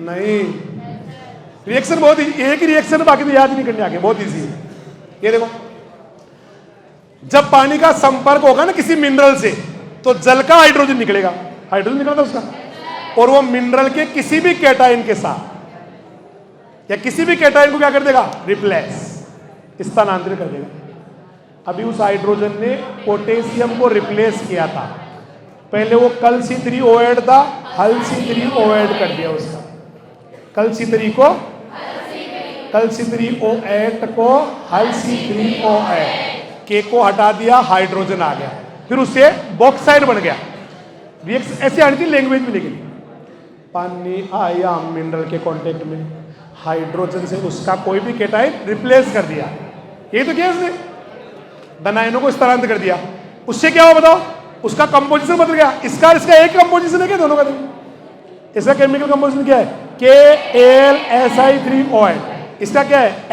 नहीं, रिएक्शन बहुत एक ही रिएक्शन, बाकी तो याद नहीं करने आगे, बहुत इजी है। ये देखो, जब पानी का संपर्क होगा ना किसी मिनरल से, तो जल का हाइड्रोजन निकलेगा, हाइड्रोजन निकला था उसका, और वो मिनरल के किसी भी कैटायन के साथ या किसी भी कैटायन को क्या कर देगा? रिप्लेस, स्थानांतरित कर देगा। अभी उस हाइड्रोजन ने पोटेशियम को रिप्लेस किया था, पहले वो कल C3OH था, हल C3OH कर दिया उसका, कल C3 को कल C3OH को हल C3OH, K को हटा दिया, हाइड्रोजन आ गया, फिर उससे बॉक्साइड बन गया। रिएक्शन ऐसे आनी थी लैंग्वेज में, लेकिन पानी आया मिनरल के कांटेक्ट में, हाइड्रोजन से उसका कोई भी कैटायन रिप्लेस कर दिया, यही तो किया उसने, बनायनों को स्थानांतरित कर दिया। उससे क्या हुआ बताओ? उसका कंपोजिशन बदल गया। इसका एक कंपोजिशन है क्या दोनों का? इसका केमिकल कंपोजिशन क्या है? KAlSi3OH, इसका क्या है?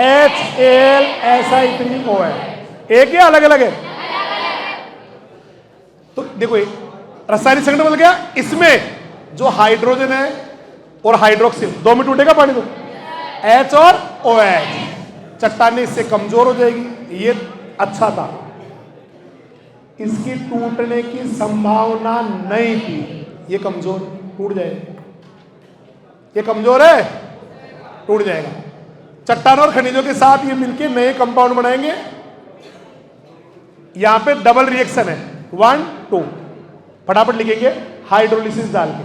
HAlSi3OH। एक या अलग अलग है? तो देखो रासायनिक संगठन बदल गया। इसमें जो हाइड्रोजन है और हाइड्रोक्सिल दो में टूटेगा पानी, तो H और OH, चट्टाने इससे कमजोर हो जाएगी। ये अच्छा था, इसकी टूटने की संभावना नहीं थी, ये कमजोर, टूट जाएगा, ये कमजोर है, टूट जाएगा। चट्टानों और खनिजों के साथ ये मिलके नए कंपाउंड बनाएंगे। यहां पे डबल रिएक्शन है, 1 2, फटाफट लिखेंगे हाइड्रोलिसिस डाल के,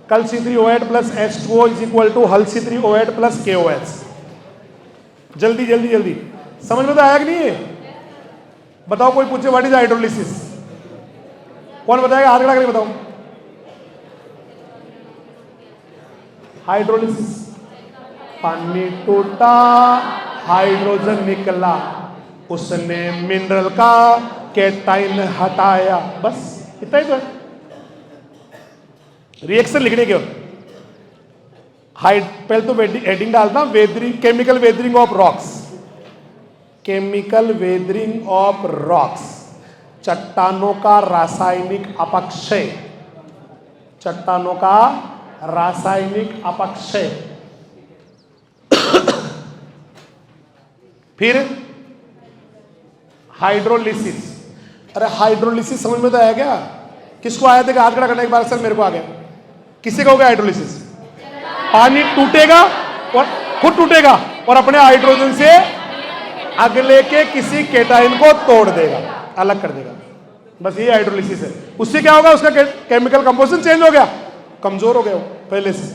कल C3OH plus H2O is equal to हल C3OH प्लस KOH। जल्दी जल्दी जल्दी, समझ में तो आया कि नहीं है? बताओ, कोई पूछे व्हाट इज हाइड्रोलिसिस, कौन बताएगा? हाथ खड़ा करके बताओ। हाइड्रोलिसिस, पानी टूटा, हाइड्रोजन निकला, उसने मिनरल का कैटायन हटाया, बस इतना ही तो है। रिएक्शन लिखने के पहले तो हेडिंग डालना, weathering, chemical weathering of rocks, chemical weathering of rocks, चट्टानों का रासायनिक अपक्षय, चट्टानों का रासायनिक अपक्षय। फिर हाइड्रोलिसिस। अरे हाइड्रोलिसिस समझ में तो आया क्या? किसको आया था? हाथ खड़ा करने के बाद सर मेरे को आ गया। किसे कहोगे हाइड्रोलिसिस? पानी टूटेगा और खुद टूटेगा और अपने हाइड्रोजन से अगले के किसी केटाइन को तोड़ देगा, अलग कर देगा। बस ये हाइड्रोलिसिस है। उससे क्या होगा? उसका केमिकल कंपोजिशन चेंज हो गया, कमजोर हो गया वो पहले से।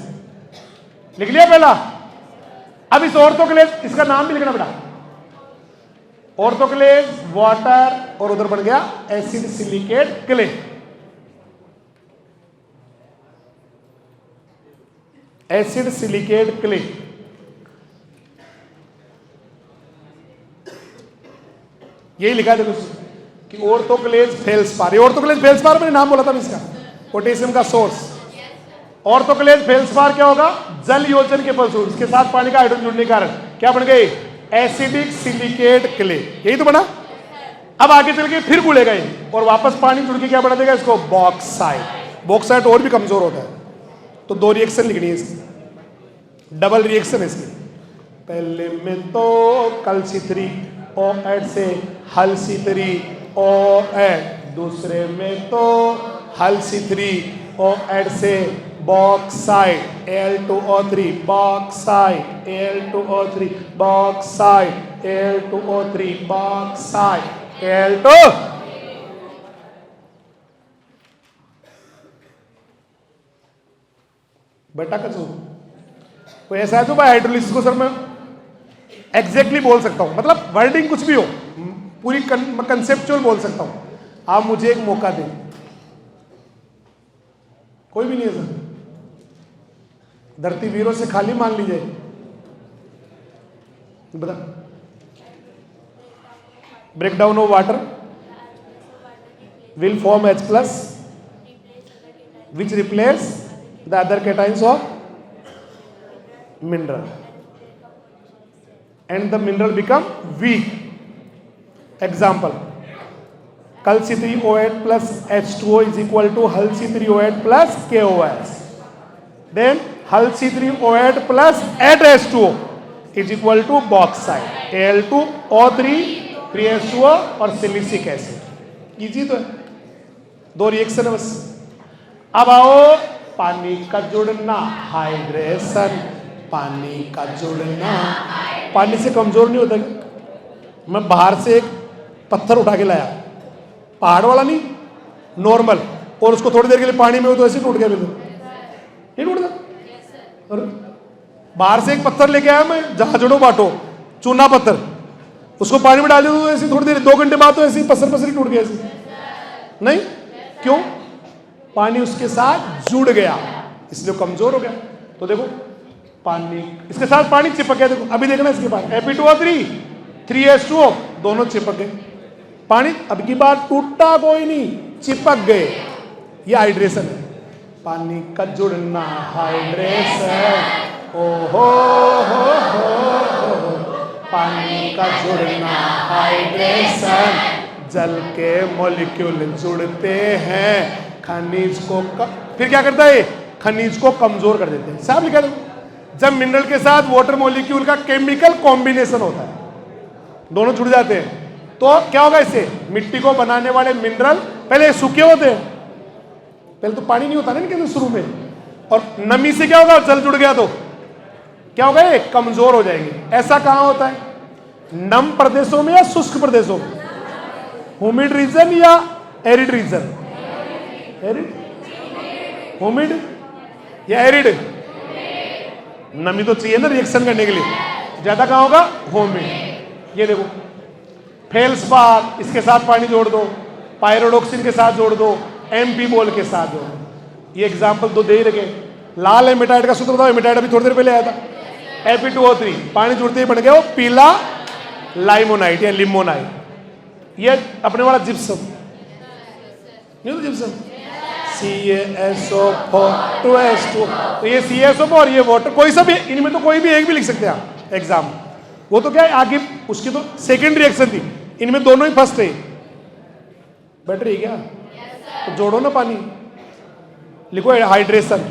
लिख लिया पहला। अब इस ऑर्थोक्लेज, इसका नाम भी लिखना बेटा। ऑर्थोक्लेज वाटर और उधर बन गया acid silicate clay. Acid silicate clay. यही लिखा देखो कि ऑर्थोक्लेज फेल्सपार। ऑर्थोक्लेज फेल्सपार मैंने नाम बोला था इसका, पोटेशियम का सोर्स। ऑर्थोक्लेज फेल्सपार क्या होगा? जल योजन के फलस्वरूप इसके साथ पानी का हाइड्रोजन जुड़ने के कारण क्या बन गई? Acidic silicate clay. यही तो बना। अब आगे चल के फिर घुलेगा ये और वापस पानी जुड़ के क्या बना देगा इसको? बॉक्साइट। बॉक्साइट और भी कमजोर होता है। तो दो रिएक्शन लिखनी है इसकी, डबल रिएक्शन है इसकी। पहले में तो कलसीथरी OH से हलसीथरी OH, दूसरे में तो हलसीथरी OH से bauxite Al2O3 bauxite Al2O3 bauxite Al2O3 bauxite Al2। बेटा कचू कोई ऐसा है तो भाई हाइड्रोलिसिस को सर मैं एग्जैक्टली बोल सकता हूं, मतलब वर्डिंग कुछ भी हो, पूरी कंसेप्चुअल बोल सकता हूं। आप मुझे एक मौका दें। कोई भी नहीं है सर, धरती वीरों से खाली मान लीजिए। बता। Breakdown of water will form H+ which replace the other cations of mineral and the mineral become weak. Example, Cal-C3OH plus H2O is equal to Hal-C3OH plus KOH. Then Hal-C3OH plus H2O is equal to bauxite, Al2O3, 3H2O और silicic acid. Easy तो है, दो reaction है बस। अब आओ पानी का जुड़ना, हाइड्रेशन। पानी का जुड़ना पानी से कमजोर नहीं होता क्या? मैं बाहर से एक पत्थर उठा के लाया, पहाड़ वाला नहीं, नॉर्मल, और उसको थोड़ी देर के लिए पानी में हो तो ऐसे टूट गया, बिल्कुल नहीं टूटता। और बाहर से एक पत्थर लेके आया मैं, जहां जोड़ो बांटो, चूना पत्थर, उसको पानी में डाल दिया तो ऐसे थोड़ी देर 2 घंटे बाद तो ऐसे पसर पसरी टूट गया ऐसे। नहीं, क्यों? पानी उसके साथ जुड़ गया, इसलिए कमजोर हो गया। तो देखो पानी, इसके साथ पानी चिपक गया। देखो अभी देखना इसके बाद Fe2O3 3H2O दोनों चिपक गए। पानी अब की बार टूटा कोई नहीं, चिपक गए। ये हाइड्रेशन है, पानी का जुड़ना, हाइड्रेशन। ओहो हो, पानी का जुड़ना, हाइड्रेशन। जल के मॉलिक्यूल जुड़ते हैं, खनिज को फिर क्या करता है? खनिज को कमजोर कर देते हैं। साहब लिखा दो, जब मिनरल के साथ वाटर मॉलिक्यूल का केमिकल कॉम्बिनेशन होता है, दोनों जुड़ जाते हैं, तो क्या होगा? इससे मिट्टी को बनाने वाले मिनरल पहले सूखे होते हैं, पहले तो पानी नहीं होता ना इनके अंदर शुरू में, और नमी से क्या होगा? जल जुड़ गया तो क्या होगा? ये कमजोर हो जाएंगे। ऐसा कहां होता है? नम प्रदेशों में या शुष्क प्रदेशों में? ह्यूमिड रीजन या एरिड रीजन? एरिड, ह्यूमिड या एरिड? नमी तो चाहिए ना रिएक्शन करने के लिए, ज्यादा कहां होगा? ह्यूमिड। ये देखो फेल्सपार, इसके साथ पानी जोड़ दो, पायरोडोक्सिन के साथ जोड़ दो, MP बोल के साथ जोड़ दो। ये एग्जांपल दो दे ही रखे। लाल हेमेटाइट का सूत्र बताओ। हेमेटाइट अभी थोड़ी देर पहले आया था। Fe2O3 पानी जुड़ते ही बन गया वो पीला लाइमोनाइट या लिमोनाइट। ये अपने वाला जिप्सम नहीं तो जिप्सम CaSO4 2H2। तो ये CaSO4 और ये वाटर, कोई सा भी इनमें तो कोई भी एक भी लिख सकते हैं आप एग्जाम। वो तो क्या है आगे उसकी तो सेकेंड रिएक्शन थी, इनमें दोनों ही फर्स्ट थे। बेटर है क्या? तो जोड़ो ना पानी, लिखो हाइड्रेशन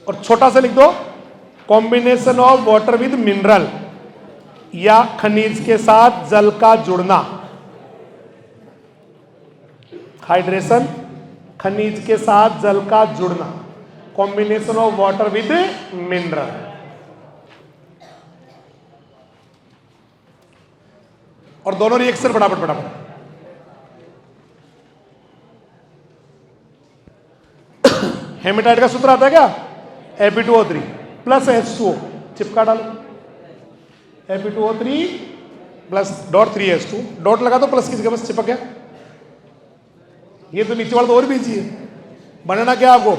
और छोटा सा लिख दो combination of water with mineral या खनिज के साथ जल का जुड़ना। हाइड्रेशन खनिज के साथ जल का जुड़ना, combination of water with mineral. और दोनों रिएक्शन फटाफट फटाफट। हेमेटाइट का सूत्र आता है क्या? Fe2O3 प्लस H2O, चिपका डालो Fe2O3 plus dot 3H2, dot लगा दो प्लस की जगह, बस चिपक गया। ये तो नीचे वाला तो और भी इजी है। बनाना क्या आपको?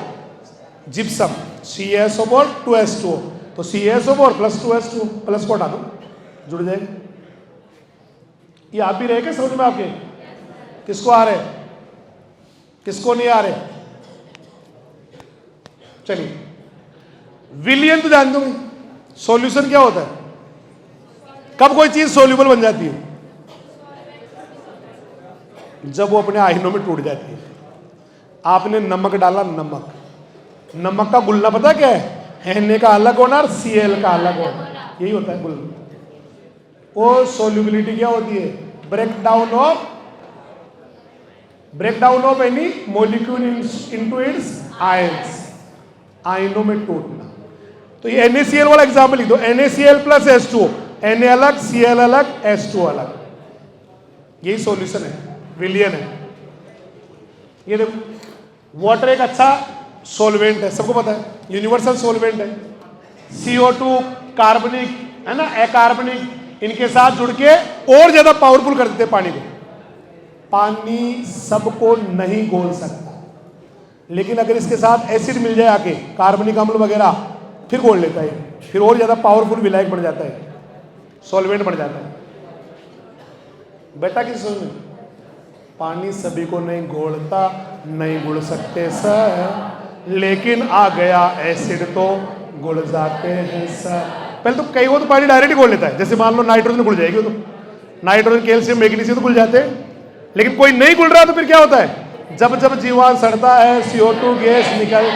जिप्सम CaSO4 2H2O, तो CaSO4 प्लस 2H2O, प्लस को हटा दो, जुड़ जाएगा। ये आप भी रहे क्या समझ में आपके? किसको आ रहे, किसको नहीं आ रहे? चलिए विलियन तो जान दो, सॉल्यूशन क्या होता है? कब कोई चीज सोल्यूबल बन जाती है? जब वो अपने आयनों में टूट जाती है। आपने नमक डाला, नमक का गुलना पता क्या है? Na का अलग होना और Cl का अलग होना, यही होता है गुलना। वो सोल्यूबिलिटी क्या होती है? Breakdown of any molecule into its ions, आयनों में टूटना। तो ये NaCl वाला एग्जाम्पल लिख दो, NaCl प्लस H2O, Na अलग, Cl अलग, H2O अलग, यही सॉल्यूशन है, विलियन है। ये देखो वाटर एक अच्छा सॉल्वेंट है, सबको पता है, यूनिवर्सल सॉल्वेंट है। CO2 कार्बनिक है ना, अकार्बनिक, इनके साथ जुड़ के और ज्यादा पावरफुल कर देते पानी को। पानी सबको नहीं घोल सकता, लेकिन अगर इसके साथ एसिड मिल जाए आके, कार्बनिक अम्ल वगैरह, फिर घोल लेता है, फिर और ज्यादा पावरफुल विलायक बन जाता है, सॉल्वेंट बन जाता है। बेटा किस समझ में? पानी सभी को नहीं घोलता, नहीं घुल सकते सर, लेकिन आ गया एसिड तो घुल जाते हैं सर। पहले तो कई वो तो पानी डायरेक्ट घोल लेता है, जैसे मान लो नाइट्रोजन घुल जाएगी, तो नाइट्रोजन कैल्शियम मैग्नीशियम तो घुल जाते हैं, लेकिन कोई नहीं घुल रहा तो फिर क्या होता है? जब जब जीवाणु सड़ता है, CO2 गैस निकल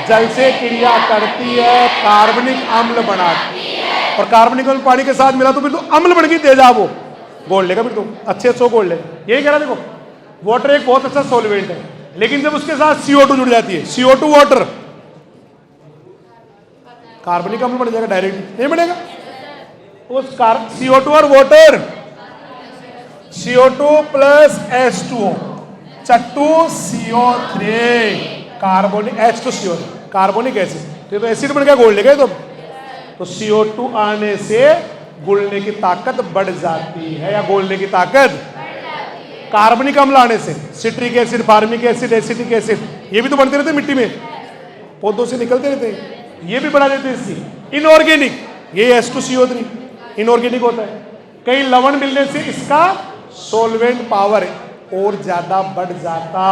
जल से क्रिया करती है, कार्बनिक अम्ल बनाती है, और कार्बनिक अम्ल पानी के साथ मिला तो फिर तो अम्ल बन गई तेजाब, वो घोल लेगा, फिर तो अच्छे से घोल लेगा। यही कह रहा देखो, वाटर एक बहुत अच्छा सॉल्वेंट है, लेकिन जब उसके साथ CO2 जुड़ जाती है, CO2 वाटर, कार्बनिक अम्ल बन जाएगा, डायरेक्ट नहीं बनेगा। उस CO2 और water, CO2 plus H2O, चट्टू CO3, carbonic H2CO, carbonic acid, तो एसिड बन गया, घोल लेगा। तो CO2 आने से घुलने की ताकत बढ़ जाती है, या घोलने की ताकत, कार्बनिक अम्ल आने से citric acid, formic acid, acetic acid, ये भी तो बनते रहते मिट्टी में, पौधों से निकलते रहते हैं, ये भी बढ़ा देते हैं इसकी। इनऑर्गेनिक, ये H2CO3 इनऑर्गेनिक होता है, कई लवण मिलने से इसका सॉल्वेंट पावर और ज्यादा बढ़ जाता।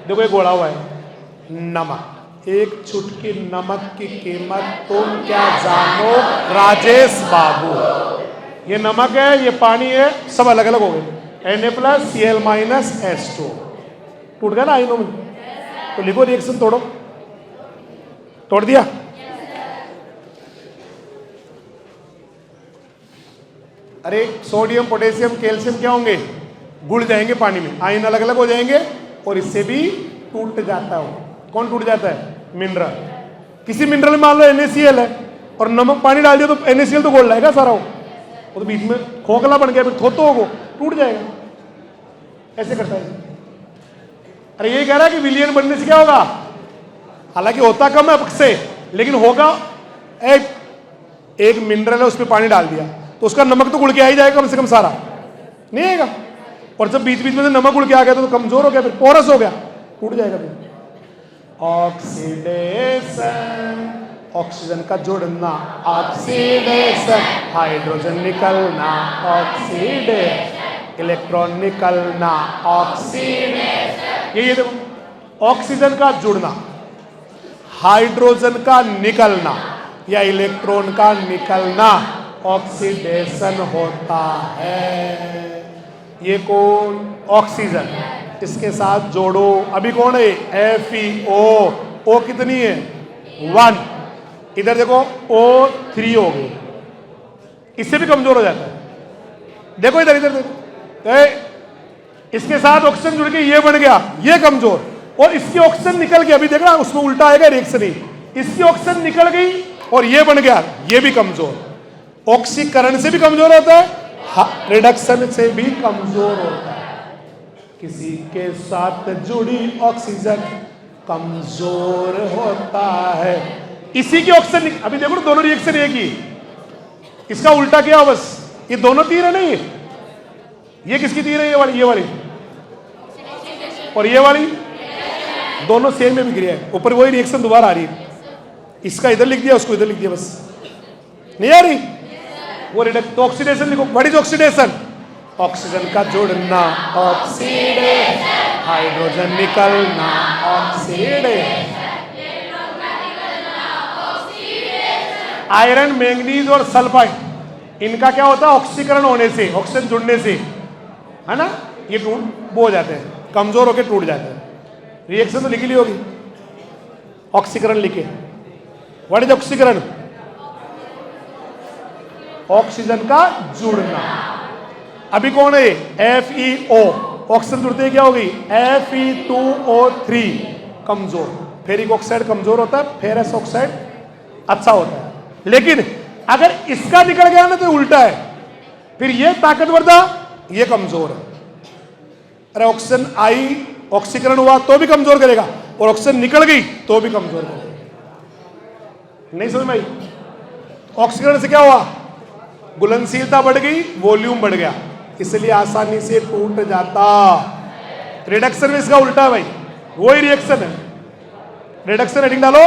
देखो ये घोड़ा हुआ है नमक, एक चुटकी नमक की कीमत तुम क्या जानो राजेश बाबू। ये नमक है, ये पानी है, सब अलग अलग हो गए, Na plus Cl minus H2, टूट गया ना आयनों में। तो लिखो रिएक्शन तोड़ो, तोड़ दिया। अरे सोडियम पोटेशियम कैल्शियम क्या होंगे? गुड़ जाएंगे पानी में, आयन अलग अलग हो जाएंगे, और इससे भी टूट जाता है। कौन टूट जाता है? मिनरल। किसी मिनरल में मान लो NaCl है और नमक पानी डाल दिया तो NaCl तो घोल लाएगा सारा, वो तो बीच में खोखला बन गया, फिर थोतो होगा, टूट जाएगा। ऐसे करता है। अरे ये कह रहा है कि विलियन बनने से क्या होगा? हालांकि होता कम है से, लेकिन होगा। एक मिनरल है, उस पर पानी डाल दिया तो उसका नमक तो गुड़ के आ ही जाएगा कम से कम सारा, नहीं आएगा। और जब बीच बीच में से नमक गुड़ के आ गया तो कमजोर हो गया, फिर पोरस हो गया, टूट जाएगा। फिर ऑक्सीडेशन, ऑक्सीजन का जुड़ना, ऑक्सीडेशन, हाइड्रोजन निकलना, ऑक्सीडेशन, इलेक्ट्रॉन निकलना, ऑक्सीडेशन। ये देखो, ऑक्सीजन का जुड़ना, हाइड्रोजन का निकलना, या इलेक्ट्रॉन का निकलना ऑक्सीडेशन होता है। ये कौन? ऑक्सीजन। इसके साथ जोड़ो, अभी कौन है? FeO। O कितनी है? 1। इधर देखो O3 हो गई, इससे भी कमजोर हो जाता है। देखो इधर इधर देखो, इसके साथ ऑक्सीजन जुड़ के ये बन गया, ये कमजोर, और इसकी ऑक्सीजन निकल गई, अभी देखना उसमें उल्टा आएगा रिएक्शन ही। इसकी ऑक्सीजन निकल गई और ये बन गया, ये भी कमजोर। ऑक्सीकरण से भी कमजोर होता है, रिडक्शन से भी कमजोर होता है। किसी के साथ जुड़ी ऑक्सीजन कमजोर होता है। इसी की ऑक्सीजन, अभी देखो दोनों रिएक्शन एक ही, इसका उल्टा क्या? बस ये दोनों तीर है नहीं, ये किसकी तीर है? ये वाली और ये वाली, दोनों सेम में बिगड़ी है। ऊपर वही रिएक्शन दोबारा आ रही है, इसका इधर लिख दिया, उसको इधर लिख दिया, बस नहीं आ रही वो रिडक्ट। तो ऑक्सीडेशन लिखो। What is oxidation? ऑक्सीजन का जुड़ना, ऑक्सीडेशन, हाइड्रोजन निकलना, ऑक्सीडेशन। आयरन, मैंगनीज और सल्फाइड, इनका क्या होता है? ऑक्सीकरण होने से, ऑक्सीजन जुड़ने से, है ना, ये टूट वो हो जाते हैं, कमजोर होकर टूट जाते हैं। रिएक्शन तो लिखी ली होगी, ऑक्सीकरण लिखे। व्हाट इज ऑक्सीकरण? ऑक्सीजन का जुड़ना। अभी कौन है? FeO, ऑक्सीजन जुड़ते ही क्या होगी? Fe2O3, कमजोर। फेरिक ऑक्साइड कमजोर होता है, फेरस ऑक्साइड अच्छा होता है। लेकिन अगर इसका निकल गया ना तो उल्टा है, फिर ये ताकतवर था, ये कमजोर है। अरे ऑक्सीजन आई, ऑक्सीकरण हुआ तो भी कमजोर करेगा, और ऑक्सीजन निकल गई तो भी कमजोर करेगा। नहीं समझ में आई? ऑक्सीकरण से क्या हुआ? घुलनशीलता बढ़ गई, वॉल्यूम बढ़ गया, इसलिए आसानी से टूट जाता। रिडक्शन में इसका उल्टा है भाई, वही रिएक्शन है। रिडक्शन हेडिंग डालो,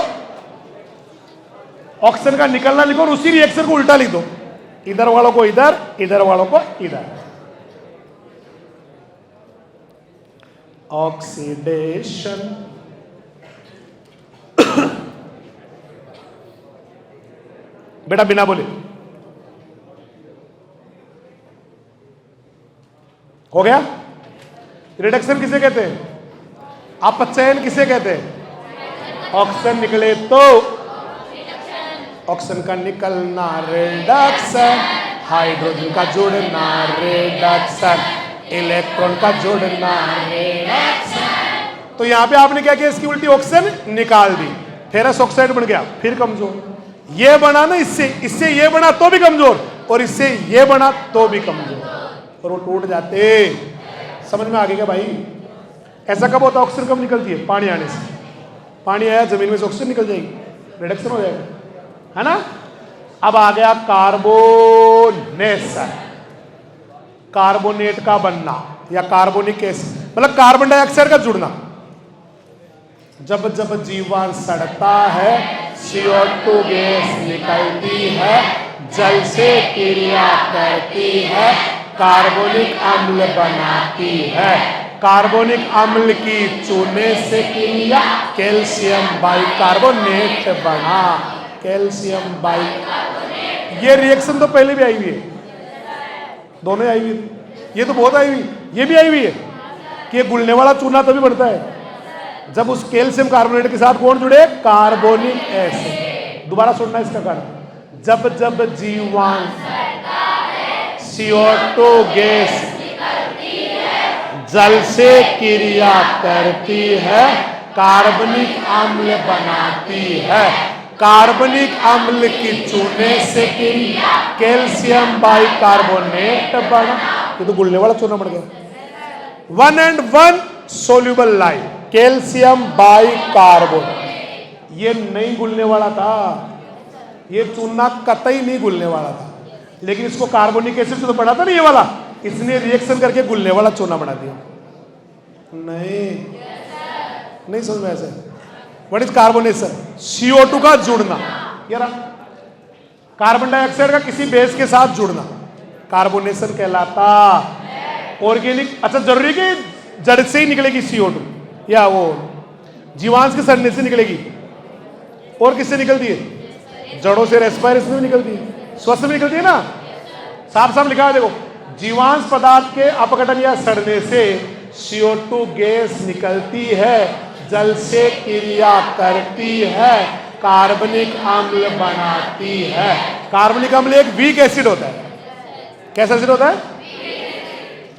ऑक्सीजन का निकलना लिखो और उसी रिएक्शन को उल्टा लिख दो, इधर वालों को इधर, इधर वालों को इधर। ऑक्सीडेशन बेटा बिना बोले हो गया। रिडक्शन किसे कहते हैं? अपचयन किसे कहते हैं? ऑक्सीजन निकले तो, ऑक्सीजन का निकलना रिडक्शन, हाइड्रोजन का जुड़ना रिडक्शन, इलेक्ट्रॉन का जुड़ना रिडक्शन। तो यहां पे आपने क्या किया? इसकी उल्टी ऑक्सीजन निकाल दी, फेरस ऑक्साइड बन गया, फिर कमजोर। ये बना ना, इससे ये बना तो भी कमजोर, और इससे ये बना तो भी कमजोर, और वो टूट जाते। समझ में आ गया क्या भाई? ऐसा कब होता है? ऑक्सीजन कब निकलती है? पानी आने से। पानी आया जमीन में से, ऑक्सीजन निकल जाएगी, रिडक्शन हो जाएगा, है ना। अब आ गया कार्बोनेशन, कार्बोनेट का बनना या कार्बोनिक एसिड, मतलब कार्बन डाइऑक्साइड का जुड़ना। जब जब जीवाणु सड़ता है, CO2 गैस निकलती है, जल से क्रिया करती है, कार्बोनिक अम्ल बनाती है। कार्बोनिक अम्ल की चूने से क्रिया, कैल्शियम बाइकार्बोनेट बना, कैल्शियम बाइकार्बोनेट। ये रिएक्शन तो पहले भी आई हुई है, दोनों आई हुई, ये तो बहुत आई हुई, ये भी आई हुई है कि ये घुलने वाला चूना तभी बनता है जब उस कैल्शियम कार्बोनेट के साथ कौन जुड़े? Carbonic acid. दोबारा सुनना इसका कारण, जब जब जीवाणु CO2 गैस जल से क्रिया करती है, कार्बनिक अम्ल बनाती है, कार्बनिक अम्ल की चूने से क्रिया, कैल्शियम बाइकार्बोनेट बना, ये तो घुलने वाला चूना बन गया। 1 and 1 soluble line, calcium bicarbonate. ये नहीं घुलने वाला था, ये चूना कतई नहीं घुलने वाला था, लेकिन इसको कार्बोनिक एसिड से तो बना था नहीं ये वाला, इसने रिएक्शन करके घुलने वाला चूना बना दिया। नहीं समझ में ऐसे? What is carbonation? CO2 का जुड़ना, यार कार्बन डाइऑक्साइड का किसी बेस के साथ जुड़ना कार्बोनेशन कहलाता। ऑर्गेनिक, अच्छा जरूरी कि जड़ से ही निकलेगी CO2, या वो जीवांश के सड़ने से निकलेगी? और किससे निकलती है? जड़ों से रेस्पायरेशन में निकलती है, श्वास में निकलती है ना, साफ साफ लिखा है देखो, जीवांश पदार्थ के अपघटन या सड़ने से CO2 गैस निकलती है, जल से क्रिया करती है, कार्बनिक अम्ल बनाती है। कार्बनिक अम्ल एक वीक एसिड होता है। कैसा एसिड होता है?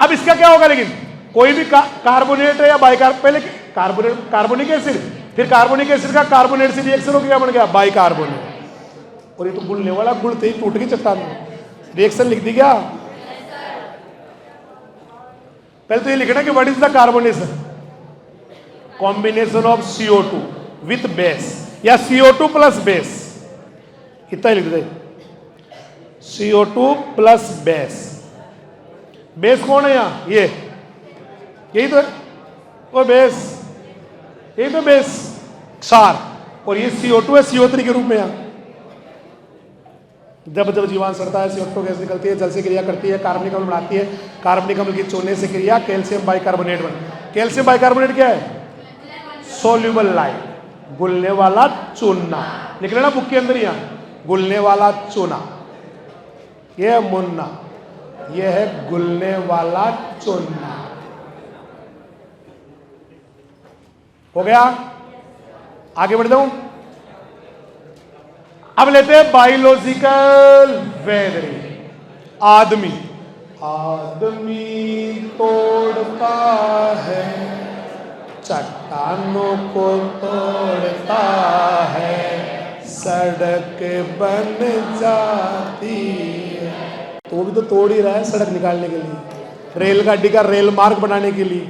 अब इसका क्या होगा, लेकिन कोई भी कार्बोनेट है या बाइकार्ब, पहले कार्बोनिक एसिड, फिर कार्बोनिक एसिड का कार्बोनेट से रिएक्शन हो गया, बन गया बाइकार्बोनेट। और ये तो गुलने वाला गुड़ थे, टूट गई चट्टान में, रिएक्शन लिख दी क्या? पहले तो ये लिखना कि what is the carbonation, combination of CO2 with base या CO2 प्लस बेस, इतना ही लिख दे, CO2 प्लस बेस। बेस कौन है यहां? ये यही तो है वो बेस, यही तो बेस क्षार, और ये CO2 है CO3 के रूप में। यहां जब जब जीवांश सड़ता है CO2 गैस निकलती है, जल से क्रिया करती है, कार्बनिक अम्ल बनाती है, कार्बनिक अम्ल की चूने से क्रिया कैल्शियम बाइकार्बोनेट बन। कैल्शियम बाइकार्बोनेट क्या है? सोल्यूबल लाइम, घुलने वाला चूना। लिख लेना बुक के अंदर, यहां घुलने वाला चूना, यह है मुन्ना, यह है घुलने वाला चूना। हो गया? आगे बढ़ जाऊं। अब लेते हैं बायोलॉजिकल वेदरिंग। आदमी तोड़ता है, चट्टानों को तोड़ता है, सड़क बन जाती है। तो वो भी तो तोड़ ही रहा है सड़क निकालने के लिए, रेलगाड़ी का रेल मार्ग बनाने के लिए,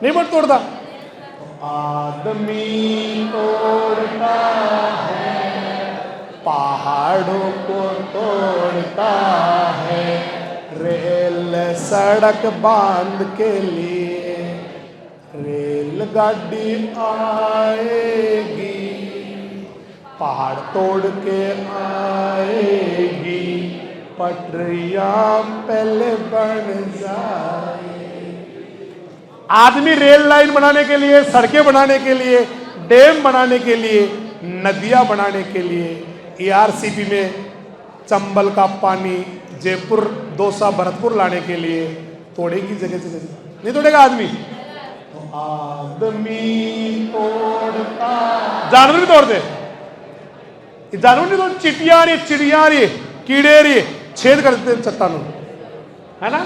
नहीं बट तोड़ता। आदमी तोड़ता है, पहाड़ों को तोड़ता है, रेल सड़क बांध के लिए, रेलगाड़ी आएगी, पहाड़ तोड़ के आएगी, पटरियां पहले बन जाए। आदमी रेल लाइन बनाने के लिए, सड़कें बनाने के लिए, डैम बनाने के लिए, नदियां बनाने के लिए, ARCP में चंबल का पानी जयपुर, दौसा, भरतपुर लाने के लिए तोड़ेगी जगह जगह, नहीं तोड़ेगा आदमी? तो आदमी तोड़ता, जानवर भी तोड़ते, जानवर नहीं तोड़, चिटिया रही, चिड़िया रही, कीड़े रही, छेद कर देते चट्टानों, है ना?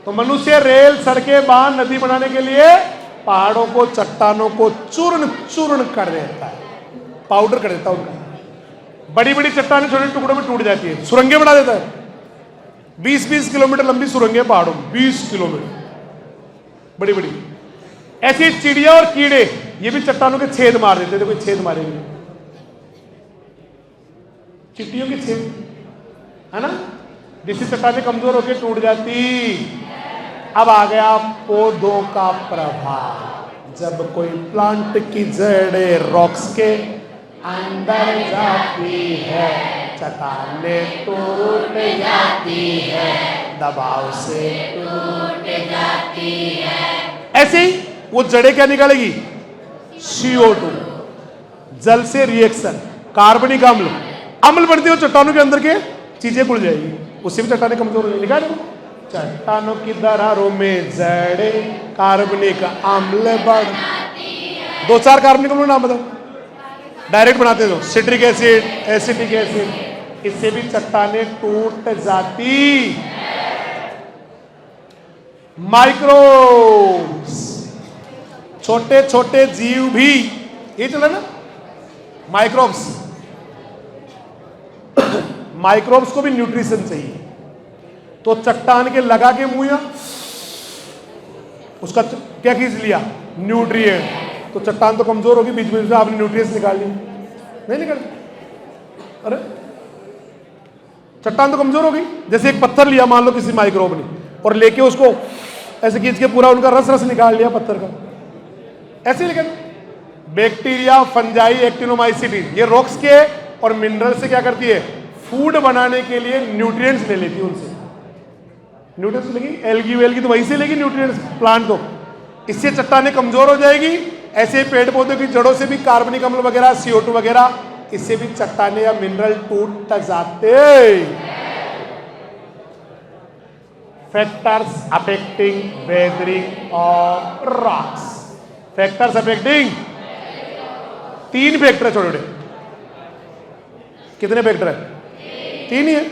तो मनुष्य रेल, सड़कें, बांध, नदी बनाने के लिए पहाड़ों को, चट्टानों को चूर्ण चूर्ण कर देता है, पाउडर कर देता है उनका। बड़ी बड़ी चट्टानें छोटे टुकड़ों में टूट जाती है, सुरंगें बना देता है। 20-20 किलोमीटर लंबी सुरंगें पहाड़ों में, 20 किलोमीटर बड़ी बड़ी। ऐसी चिड़िया और कीड़े ये भी चट्टानों के छेद मार देते, देखो छेद मारेंगे, चिट्टियों के छेद, है ना? जिससे चट्टानें कमजोर होकर टूट जाती। अब आ गया पौधों का प्रभाव। जब कोई प्लांट की जड़ें रॉक्स के अंदर जाती है, चट्टानें टूट जाती है, दबाव से टूट जाती है। ऐसे ही वो जड़ें क्या निकालेगी? CO2, जल से रिएक्शन, कार्बनिक अम्ल, अम्ल बनती है चट्टानों के अंदर के, चीजें खुल जाएगी, उससे भी चट्टानें कमजोर हो जाएगी। लिखा है चट्टानों की दरारों में जड़ें कार्बनिक अम्ल बढ़। 2-4 कार्बनिक अम्ल नाम बताओ, डायरेक्ट बनाते हो, सिट्रिक एसिड, एसिटिक एसिड, इससे भी चट्टानें टूट जाती। माइक्रोब्स, छोटे छोटे जीव भी, ये चला ना माइक्रोब्स। माइक्रोब्स को भी न्यूट्रिशन चाहिए, तो चट्टान के लगा के मुंह, उसका क्या खींच लिया? न्यूट्रिएंट। तो चट्टान तो कमजोर होगी, बीच में से आपने न्यूट्रिएंट्स निकाल ली, नहीं निकाल? अरे चट्टान तो कमजोर हो गई। जैसे एक पत्थर लिया मान लो किसी माइक्रोब ने, और लेके उसको ऐसे खींच के पूरा उनका रस रस निकाल लिया पत्थर का, ऐसे। लेकिन बैक्टीरिया, फंजाई, एक्टिनोमाइसीटीज, ये रॉक्स के और मिनरल से क्या करती है? फूड बनाने के लिए न्यूट्रिएंट्स ले लेती है उनसे। न्यूट्रिएंट्स लेगी, एल्गी वेल्गी तो वहीं से लेगी न्यूट्रिएंट्स प्लांट को, इससे चट्टानें कमजोर हो जाएगी। ऐसे पेड़ पौधों की जड़ों से भी कार्बनिक अम्ल वगैरह, CO2 वगैरह इससे भी चट्टाने या मिनरल टूट जाते। Factors affecting weathering of rocks. Factors affecting, 3 factor है छोटे छोटे। कितने फैक्टर है? 3 ही है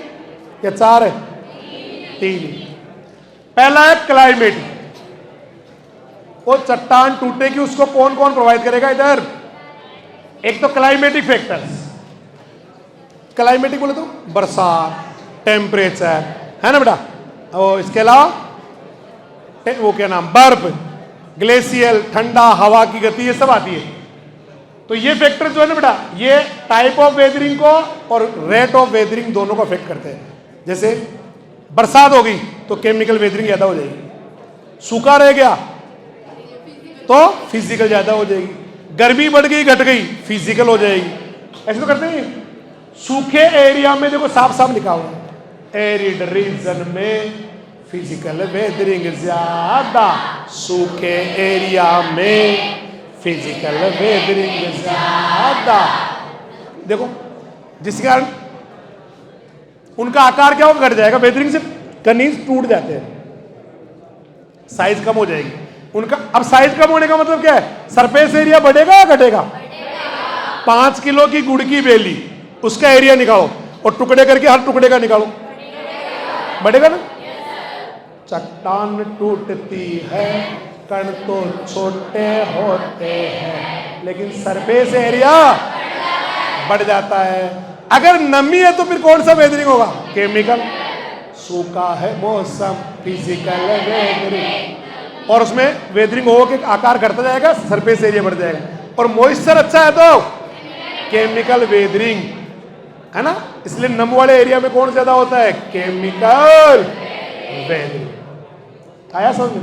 या 4 है? 3 ही। पहला है क्लाइमेट। वो चट्टान टूटेगी उसको कौन कौन प्रोवाइड करेगा? इधर एक तो क्लाइमेटिक फैक्टर्स। क्लाइमेटिक बोले तो बरसात, टेम्परेचर, है ना बेटा। और इसके अलावा वो क्या नाम, बर्फ, ग्लेशियल, ठंडा हवा की गति, ये सब आती है। तो ये फैक्टर जो है ना बेटा, ये टाइप ऑफ वेदरिंग को और रेट ऑफ वेदरिंग दोनों को अफेक्ट करते हैं। जैसे बरसात हो गई तो केमिकल वेदरिंग ज्यादा हो जाएगी, सूखा रह गया तो फिजिकल ज्यादा हो जाएगी, गर्मी बढ़ गई घट गई फिजिकल हो जाएगी। ऐसे तो करते हैं। सूखे एरिया में देखो साफ साफ लिखा हुआ है, एरिड रीजन में फिजिकल वेदरिंग ज्यादा, सूखे एरिया में फिजिकल वेदरिंग ज्यादा। देखो जिसके कारण उनका आकार क्या होगा, घट जाएगा। वेदरिंग से कनीज टूट जाते हैं, साइज कम हो जाएगी उनका। अब साइज कम होने का मतलब क्या है? सरफेस एरिया बढ़ेगा या घटेगा? 5 किलो की गुड़ की बेली, उसका एरिया निकालो और टुकड़े करके हर टुकड़े का निकालो, बढ़ेगा ना। चट्टान टूटती है, कण तो छोटे होते हैं, लेकिन सरफेस एरिया बढ़ जाता है। अगर नमी है तो फिर कौन सा वेदरिंग होगा? केमिकल। सूखा है मौसम, फिजिकल वेदरिंग। और उसमें वेदरिंग हो के आकार घटता जाएगा, सरफेस एरिया बढ़ जाएगा। और मॉइस्चर अच्छा है तो केमिकल वेदरिंग, है ना। इसलिए नम वाले एरिया में कौन ज्यादा होता है? Chemical weathering. आया समझ में?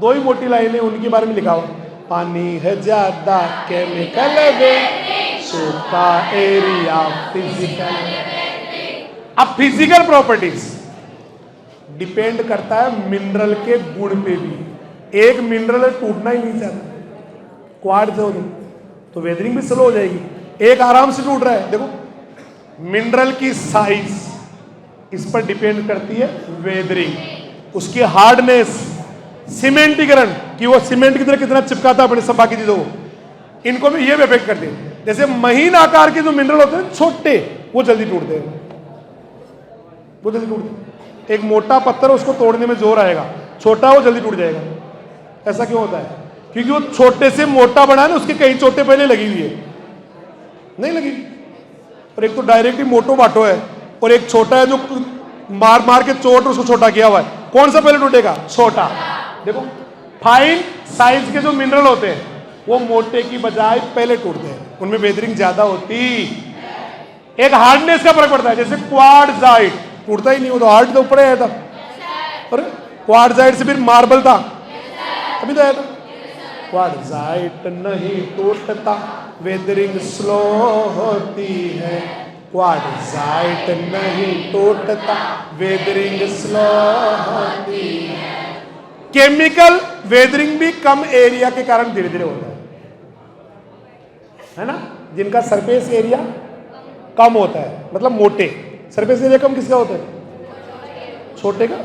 2 ही मोटी लाइनें उनके बारे में लिखा हुआ, पानी है ज्यादा केमिकल वेदरिंग, सूखा एरिया फिजिकल। अब फिजिकल प्रॉपर्टीज डिपेंड करता है मिनरल के गुण पे भी। एक मिनरल टूटना ही नहीं चाहता, क्वार्ट्ज हो तो वेदरिंग भी स्लो हो जाएगी। एक आराम से टूट रहा है, देखो मिनरल की साइज इस पर डिपेंड करती है वेदरिंग, उसकी हार्डनेस, सीमेंटीकरण कि वो सीमेंट की तरह कितना चिपकाता है अपने सब बाकी चीजों को, इनको भी ये भी अफेक्ट करते हैं। जैसे महीन आकार के जो मिनरल होते हैं छोटे, वो जल्दी टूटते हैं, वो जल्दी टूटते हैं। एक मोटा पत्थर उसको तोड़ने में जोर आएगा, छोटा वो जल्दी टूट जाएगा। ऐसा क्यों होता है? क्योंकि वो छोटे से मोटा बना है ना, उसके कई चोटें पहले लगी हुई है, नहीं लगी। और एक तो डायरेक्ट ही मोटो बाटो है, और एक छोटा है जो मार मार के चोट उसको छोटा किया हुआ है। कौन सा पहले टूटेगा? छोटा। देखो फाइन साइज के जो मिनरल होते हैं वो मोटे की बजाय पहले टूटते हैं, उनमें वेदरिंग ज्यादा होती। एक हार्डनेस का फर्क पड़ता है, जैसे क्वार्टजाइट टूटता ही नहीं, वो तो हार्ड तो ऊपर आया था। और क्वार्टजाइट से फिर मार्बल था, अभी तो आया था। क्वार्टजाइट नहीं टूटता, वेदरिंग स्लो होती है। क्वार्टजाइट नहीं टूटता, वेदरिंग स्लो होती है। केमिकल वेदरिंग भी कम एरिया के कारण धीरे धीरे होता है ना। जिनका सरफेस एरिया कम होता है, मतलब मोटे। सरफेस एरिया कम किसका होता है? छोटे का।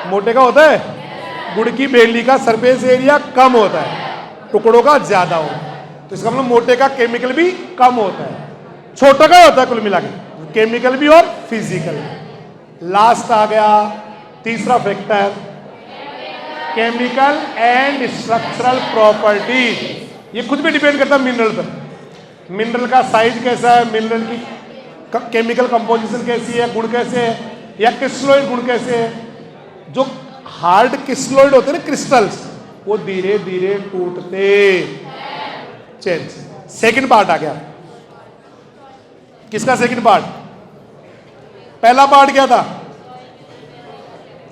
मोटे का होता है। गुड़ की बेली का सरफेस एरिया कम होता है, टुकड़ों का ज्यादा होता है। तो इसका मतलब मोटे का केमिकल भी कम होता है, छोटा का होता है कुल मिला के, केमिकल भी और फिजिकल। लास्ट आ गया तीसरा factor, chemical and structural properties. ये खुद भी डिपेंड करता है मिनरल पर। मिनरल का साइज कैसा है, मिनरल की केमिकल कंपोजिशन कैसी है, गुण कैसे है, या क्रिस्टलोइड गुण कैसे है। जो हार्ड क्रिस्टलोइड होते हैं ना, क्रिस्टल्स, वो धीरे धीरे टूटते। चेंज। सेकंड पार्ट आ गया। किसका सेकंड पार्ट? पहला पार्ट क्या था?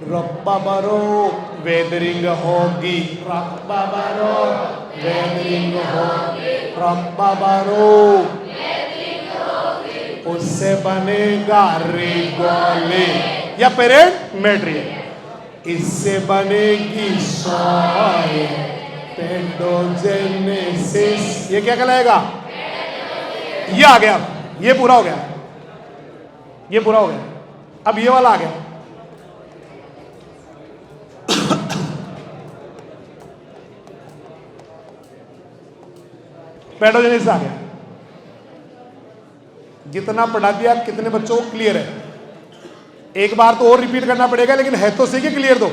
रब्बा बरो वेदरिंग होगी, रब्बा बरो वेदरिंग होगी, रब्बा बरो उससे बनेगा रिगोले या पेरेंट मैट्रियल, इससे बनेगी सॉइल पेंडोजेनेसिस। ये क्या कहलाएगा? ये आ गया, ये पूरा हो गया, ये पूरा हो गया। अब ये वाला आ गया। पेडोजेनेसिस आ गया। जितना पढ़ा दिया कितने बच्चों को क्लियर है? एक बार तो और रिपीट करना पड़ेगा, लेकिन है तो सही कि क्लियर दो।